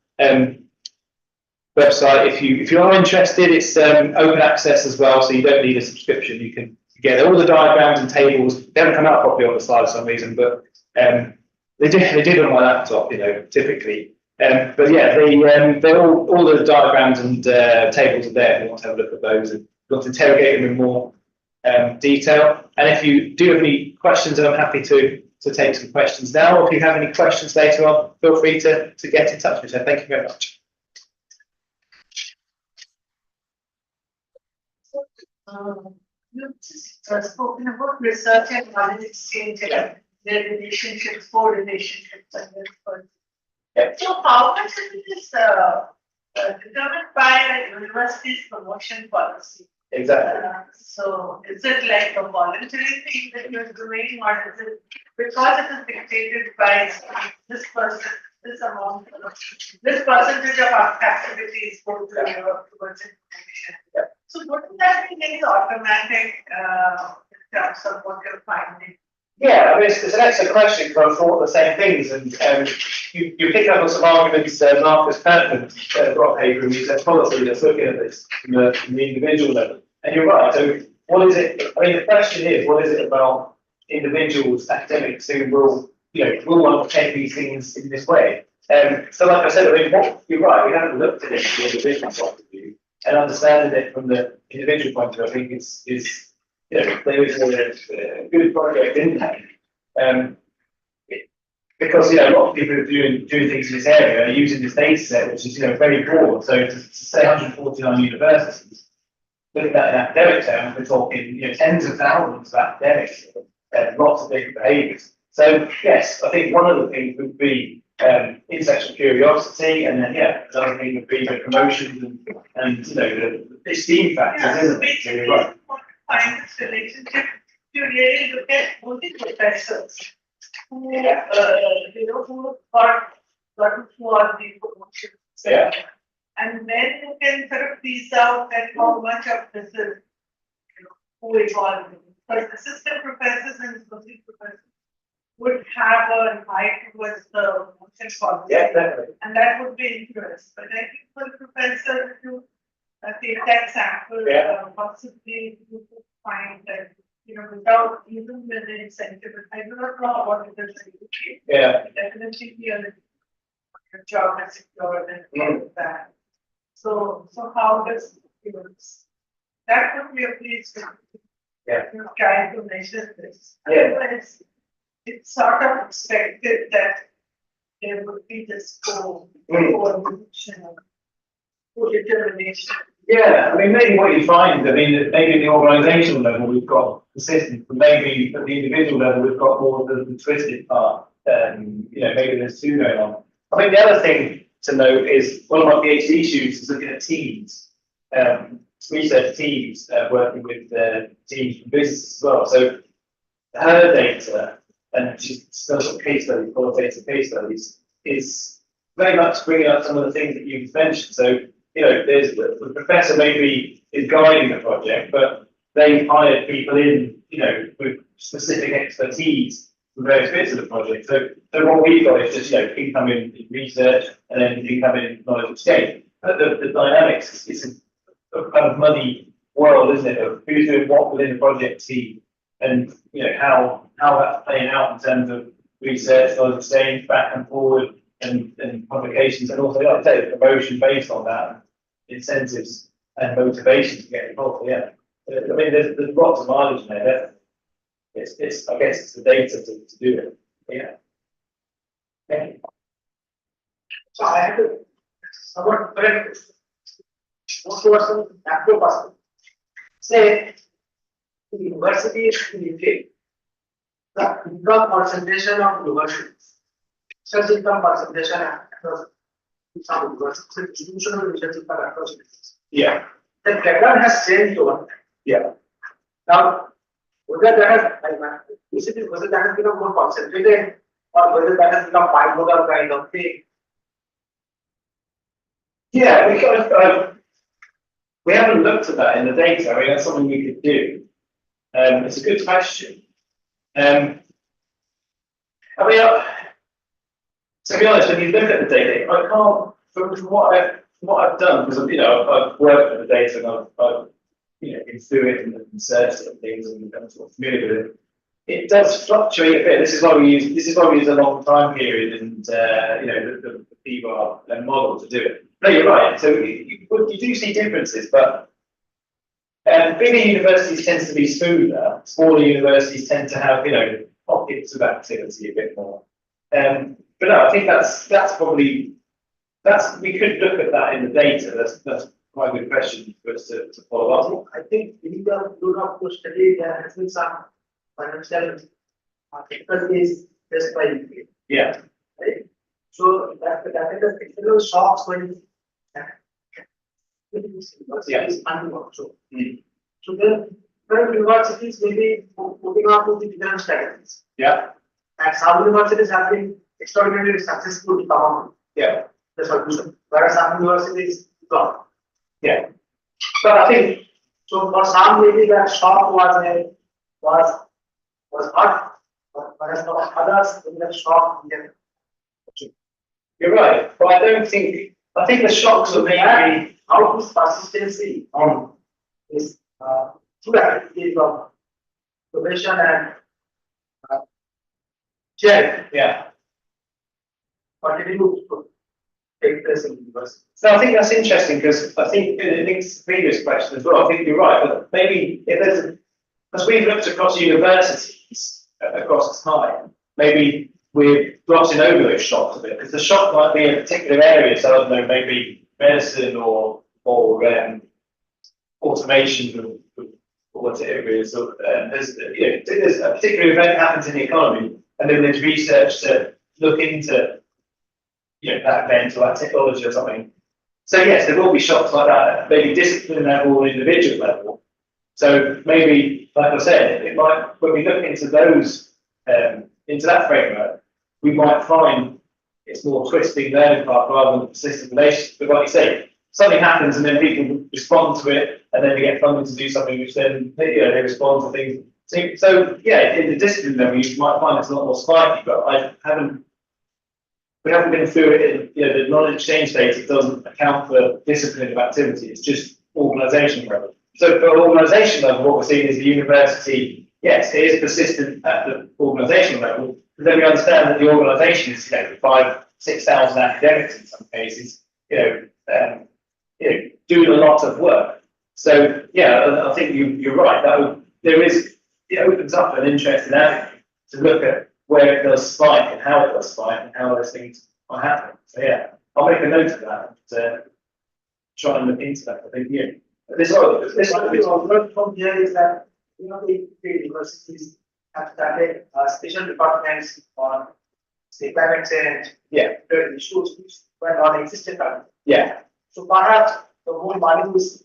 website. If you are interested, it's open access as well, so you don't need a subscription. You can get all the diagrams and tables. They haven't come out properly on the slide for some reason, but they did on my laptop, typically. But yeah, they're all the diagrams and tables are there if you want to have a look at those and want to interrogate them in more detail. And if you do have any questions, then I'm happy to take some questions now. Or if you have any questions later on, feel free to get in touch with me. So thank you very much. You've just spoken about research and knowledge exchange and their relationships, co-relationships, and this person. So, how much of it is determined by the university's promotion policy? Exactly. So, is it like a voluntary thing that you're doing, or is it because it is dictated by this person, this amount, this percentage of our activities go to towards information? Yeah. So, wouldn't that be like automatic in terms of what you're finding? Yeah, I mean, it's an excellent question because I thought the same things, and you pick up on some arguments Marcus Perkins brought paper and he said policy that's looking at this from the individual level. And you're right. So, what is it? I mean, the question is, what is it about individuals, academics who will, will undertake these things in this way? So, like I said, I mean, you're right. We haven't looked at it from the individual point of view, and understanding it from the individual point of view, I think is there is a good project in that. Because a lot of people are doing things in this area are using this data set, which is very broad. So to say 149 universities, looking at an academic term, we're talking tens of thousands of academics, lots of different behaviours. So yes, I think one of the things would be intellectual curiosity, and then another thing would be the promotions and the esteem factors, isn't it? So you're right. Find this relationship to really look at only professors who who got who are the promotions. Yeah. And then you can sort of piece out that how much of this is who evolved. Because assistant professors and associate professors would have a eye towards the promotion policy. Yeah, definitely. And that would be interest. But I think for the professor to take that sample, possibly you could find that, without even with the incentive, I do not know what it is in UK. Yeah. Definitely be your job is secure and all of that. So how does that would be a place to try to measure this. Otherwise, it's sort of expected that there would be this coordination or determination. Yeah, I mean, maybe what you find, maybe at the organisational level we've got the system, but maybe at the individual level we've got more of the twisted part. Maybe there's two going on. I think the other thing to note is one of my PhD students is looking at teams, research teams, working with teams from business as well. So her data, and she's still got case studies, qualitative case studies, is very much bringing up some of the things that you've mentioned. So there's the professor maybe is guiding the project, but they hired people in, with specific expertise for various bits of the project. So what we've got is just, incoming research and then incoming knowledge exchange. But the dynamics is a kind of muddy world, isn't it, of who's doing what within the project team and, how that's playing out in terms of research, knowledge exchange, back and forward, and publications, and also, like I say, promotion based on that, incentives and motivation to get involved. Yeah, I mean, there's lots of mileage there. It's I guess it's the data to do it. Yeah. Okay. So I have to somewhat correct most towards the macro perspective. Say the universities in UK, the income concentration of universities, such income concentration across some universities, institutional relationship across universities. Yeah. The pattern has changed over time. Yeah. Now, whether that has become more concentrated or whether that has become bimodal kind of thing. Yeah, we haven't looked at that in the data. I mean, that's something we could do. It's a good question. To be honest, when you look at the data, I can't, from what I've done, because I've worked with the data and I've been through it and searched it and things and I'm sort of familiar with it. It does fluctuate a bit. This is why we use a long time period and the P-bar model to do it. No, you're right. So you do see differences, but bigger universities tend to be smoother. Smaller universities tend to have pockets of activity a bit more. But no, I think that's probably we could look at that in the data. That's quite a good question for us to follow up. I think we need to do not to study there has been some financial difficulties just by UK, Yeah, right? So that is the external shocks when universities unworked. So Mm. so the current universities may be moving on to the different strategies. yeah, And some universities have been extraordinarily successful to come up yeah, with the solution, whereas some universities not. yeah. But I think, So for some maybe that shock was hot, but whereas for others, in the shock, you're right, but I think the shocks are maybe, how is persistency on this two activities of probation and check yeah. continue to take place in university. So I think that's interesting because I think it links to the previous question as well. I think you're right, but maybe if there's, because we've looked across universities across time, maybe we're glossing over those shocks a bit because the shock might be in a particular area. So I don't know, maybe medicine or automation or whatever it is. Or, there's there's a particular event happens in the economy, and then there's research to look into that event or that technology or something. So yes, there will be shocks like that, maybe discipline level or individual level. So maybe, like I said, it might when we look into those into that framework, we might find it's more twisting learning path rather than persistent relationship. But like you say, something happens and then people respond to it, and then they get funding to do something, which then they respond to things. So yeah, in the discipline level, you might find it's a lot more spiky, but we haven't been through it in the knowledge exchange data doesn't account for discipline of activity, it's just organisation level. So for organisation level, what we're seeing is the university, yes, it is persistent at the organisational level, but then we understand that the organisation is 5,000-6,000 academics in some cases, doing a lot of work. So yeah, I think you're right. It opens up an interesting avenue to look at where it does spike and how it does spike and how those things are happening. So yeah, I'll make a note of that and try and look into that. I think this What we observed from here is that the universities have started special departments on say climate change, the issues which were non-existent earlier. yeah, So perhaps the more money is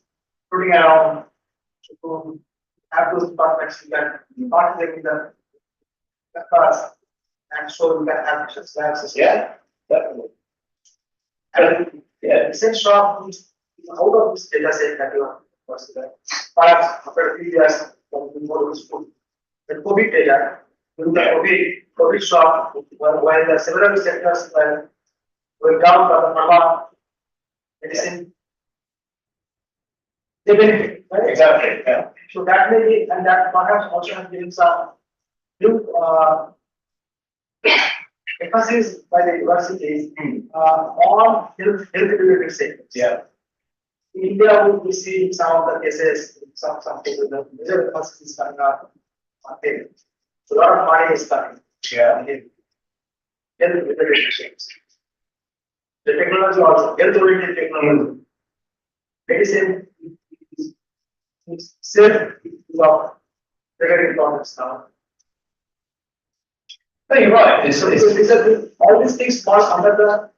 putting around to have those departments you can partner with the class and so you can have such yeah, definitely. and recent shock is out of this data set that you are considering. Perhaps after a few years, when we go to school, the COVID data, during the COVID shock, when the several sectors were down for the pharma, medicine, they benefit, right? Exactly. Yeah. So that may be, and that perhaps also has given some new emphasis by the universities on health related sectors. Yeah. In India, we see some of the cases, some cases, the major emphasis is coming up on health. So a lot of money is coming. Yeah. Health related sectors. The technology also, health oriented technology. Medicine is safe of regarding problems now. No, you're right. All these things fall under the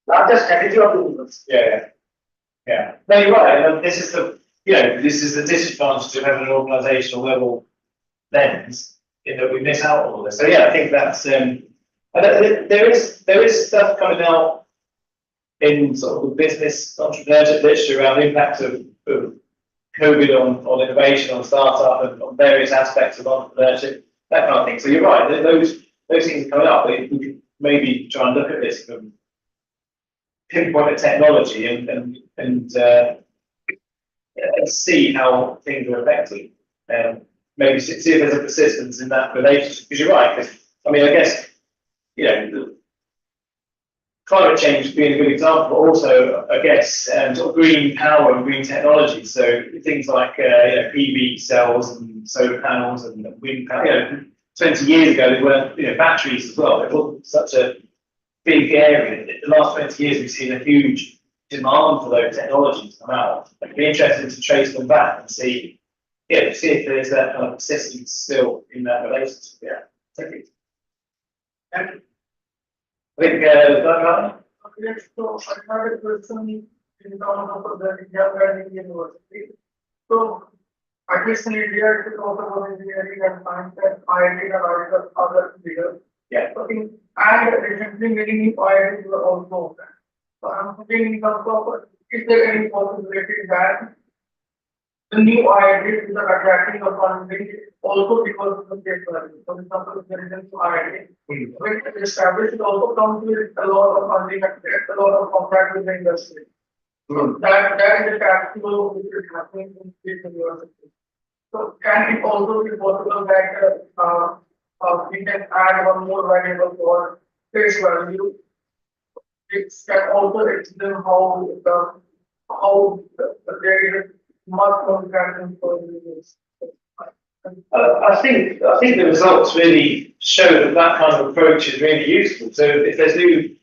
larger strategy of the universe. Yeah. No, you're right. And this is the disadvantage of having an organisational level lens in that we miss out on all this. So yeah, I think that's there is stuff coming out in sort of the business entrepreneurship literature around the impact of COVID on innovation, on startup, and on various aspects of entrepreneurship, that kind of thing. So you're right. Those things are coming up. But we could maybe try and look at this from pinpoint technology and see how things are affected. Maybe see if there's a persistence in that relationship. Because you're right. Because I mean, I guess climate change being a good example, but also I guess sort of green power and green technology. So things like PV cells and solar panels and wind power. 20 years ago, they weren't batteries as well. It wasn't such a big area. In the last 20 years, we've seen a huge demand for those technologies come out. It'd be interesting to trace them back and see, see if there's that kind of persistence still in that relationship. Yeah, thank you. Thank you. I think, Yes, so I had a question in terms of the India Learning University. So I guess in India, it is also about engineering and science and IIT and other leaders. yeah. So and recently many IITs were also open. So I'm thinking in terms of, is there any possibility that the new IITs are attracting the funding also because of the state learning? For example, if there is an IIT, when it is established, it also comes with a lot of funding, a lot of contract with the industry. So that is a cash flow which is happening in state universities. So can it also be possible that we can add one more variable for face value? It can also explain how there is much contraction for this. I think the results really show that that kind of approach is really useful. So if there's new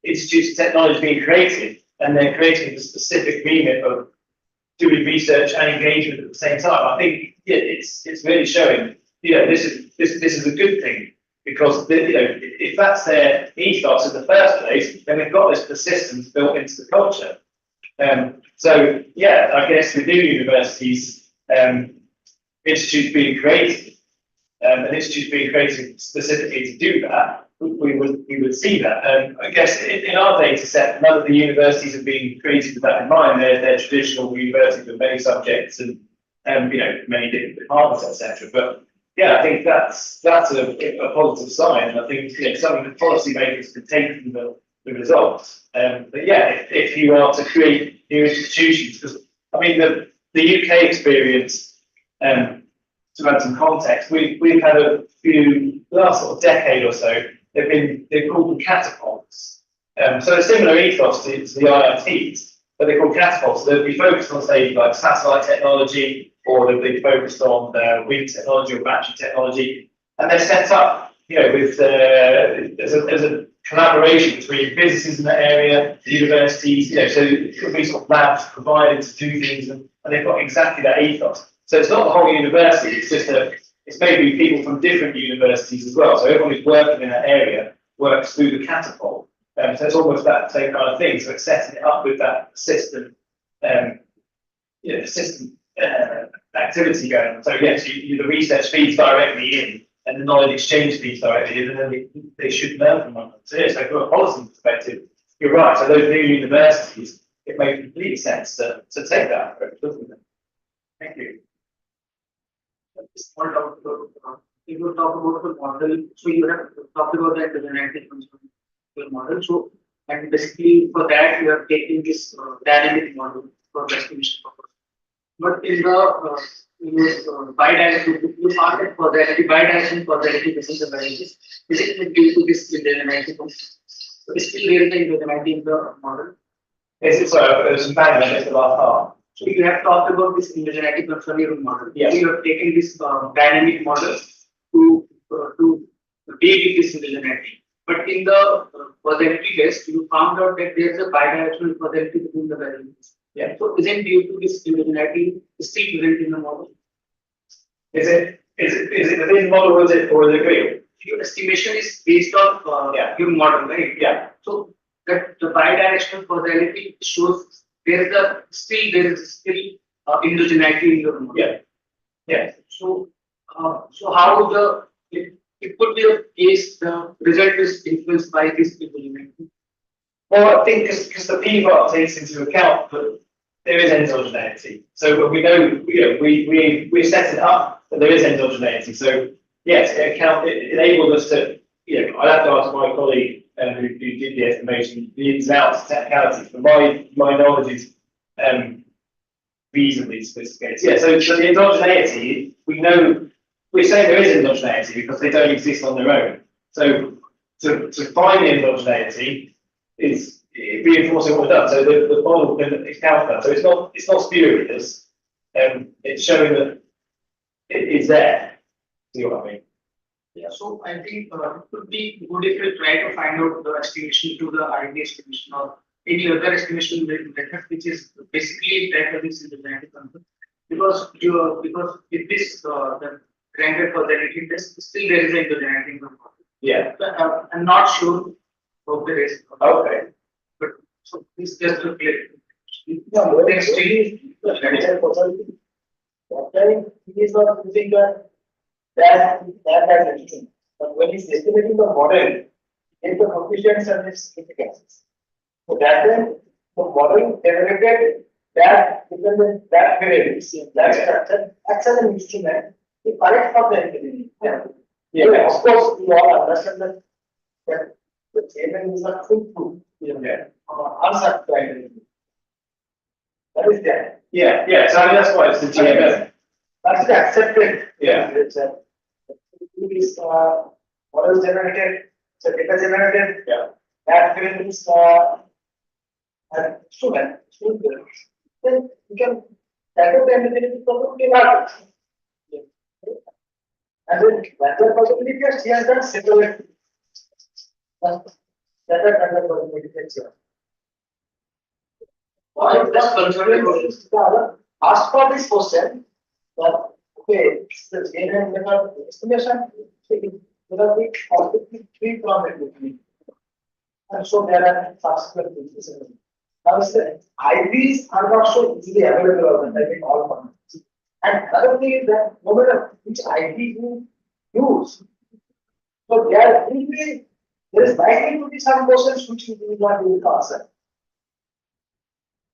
institutes of technology being created, and they're creating the specific remit of doing research and engagement at the same time, I think it's really showing, this is a good thing, because if that's their ethos in the first place, then we've got this persistence built into the culture. So yeah, I guess with new universities, institutes being created, and institutes being created specifically to do that, we would see that. I guess in our data set, none of the universities have been created with that in mind. They're traditional universities with many subjects and many different departments, etc. But yeah, I think that's a positive sign, and I think something that policymakers can take from the results. But yeah, if you are to create new institutions, because I mean the UK experience, to add some context, we've had a few last sort of decade or so. They've called them catapults. So a similar ethos to the IITs, but they're called catapults. So they'll be focused on, say, like satellite technology, or they'll be focused on wind technology or battery technology, and they're set up, with as a collaboration between businesses in that area, the universities. So it could be sort of labs provided to do things, and they've got exactly that ethos. So it's not the whole university, it's just it's maybe people from different universities as well. So everyone who's working in that area works through the catapult. So it's almost that same kind of thing. So it's setting it up with that system, activity going on. So yes, the research feeds directly in, and the knowledge exchange feeds directly in, and then they should learn from one another. So yes, from a policy perspective, you're right. So those new universities, it makes complete sense to take that approach, doesn't it? Thank you. Small doubt. If you talk about the model, so you have talked about that the genetic model. So, and basically for that you are taking this dynamic model for the estimation purpose. But in the bidirectional, you found that for the bidirectional causality basis of varieties, is it due to this indigeneity? So still there is the indigeneity in the model. Yes, it's some bang on the last part. So you have talked about this indigeneity conservative model. Yes. So you have taken this dynamic model to deal with this indigeneity. But in the causality test, you found out that there is a bidirectional causality between the variables. Yeah. So isn't due to this indigeneity still present in the model? Is it within the model, or is it real? Your estimation is based on your model, right? Yeah. So that the bidirectional causality shows there is still indigeneity in your model. Yeah. Yeah. So how it could be a case the result is influenced by this indigeneity. Well, I think because the p-value takes into account that there is endogeneity. So we know, we're setting up that there is endogeneity. So yes, it enabled us to, I'd have to ask my colleague who did the estimation, the ins and outs, technicalities, but my knowledge is reasonably sophisticated. Yeah, so the endogeneity, we know, we're saying there is endogeneity because they don't exist on their own. So to find the endogeneity is reinforcing what we've done. So the model can account for that. So it's not spurious. It's showing that it is there. See what I mean? Yeah, so I think it could be good if you try to find out the estimation to the RD estimation or any other estimation method which is basically that this is the genetic control. Because if this the granted for genetic test, still there is a genetic control. Yeah. I'm not sure of the rest. Okay. But so this just to clear. No, Then still that time he is not using that as anything. But when he's estimating the model, if the coefficients and its significances. So that time the model generated that dependent that variables, that structure, acts as an instrument to correct for the entity. Yeah, of course, we all understand that the statement is not true. Yeah. Unsatisfactory. That is there. Yeah, yeah, so I mean, that's why it's the GMM. That's accepted. Yeah. It's a, it is, model generated, so data generated. Yeah. That means, an instrument, then you can tackle the ambiguity problem in our. And then, that possibility is, he has done several. That kind of possibility is here. Why that's considered Ask for this question, that, okay, the GNM method estimation, there be completely free from it with me. And so there are subsequent things. Now, the IVs are not so easily available on the all formats. And another thing is that no matter which IV you use, so there will be, there is likely to be some questions which you will not be able to answer.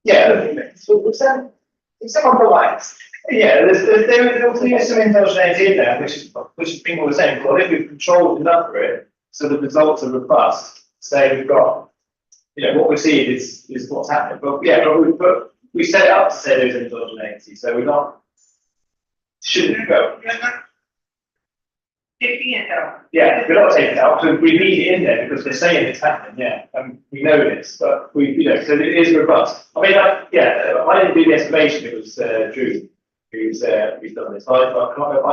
Yeah. So it's a compromise. Yeah, there's some heterogeneity in there, which people were saying, well, if we've controlled enough for it, so the results are robust, say we've got, what we're seeing is what's happening. But yeah, but we set it up to say there's heterogeneity, so we're not, shouldn't go. You're not taking it out. Yeah, we're not taking it out, so we need it in there because they're saying it's happening, yeah, and we know this, but we, so it is robust. I mean, I didn't do the estimation, it was Drew who's done this. I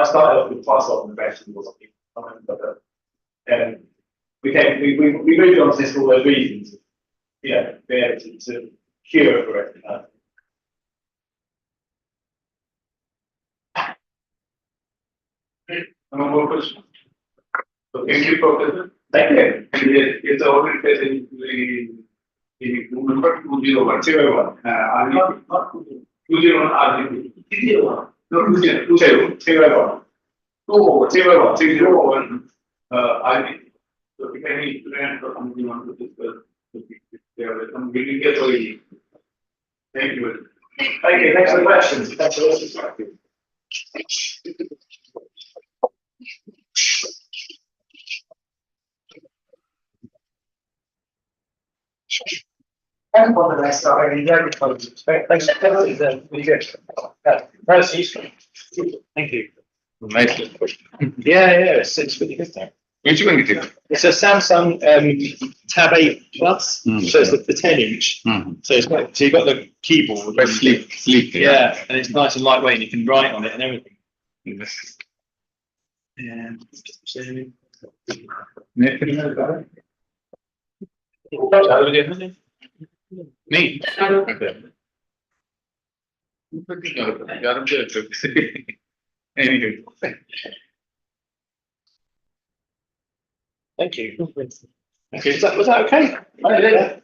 started off with plus on the vegetables, I think, but we moved on to this for all those reasons, be able to cure for it. No more questions. So thank you, Professor. Thank you. It's already present in number 201. 201. Not 201 RGB. 201. No, 201. 201. 201. 201. RGB. So if any student or somebody want to discuss, they are welcome. We will get for you. Thank you. Thank you. Thanks for the questions. Thanks for listening. And for the rest, I enjoyed it. Thanks. Really good. That's useful. Thank you. Nice. Yeah, it's really good there. Which one is it? It's a Samsung Tab 8 Plus, so it's the 10-inch. So it's got, so you've got the keyboard. But sleek. Yeah, and it's nice and lightweight, and you can write on it and everything. Yes. Me. Anyway. Thank you. Okay, was that okay? Yeah.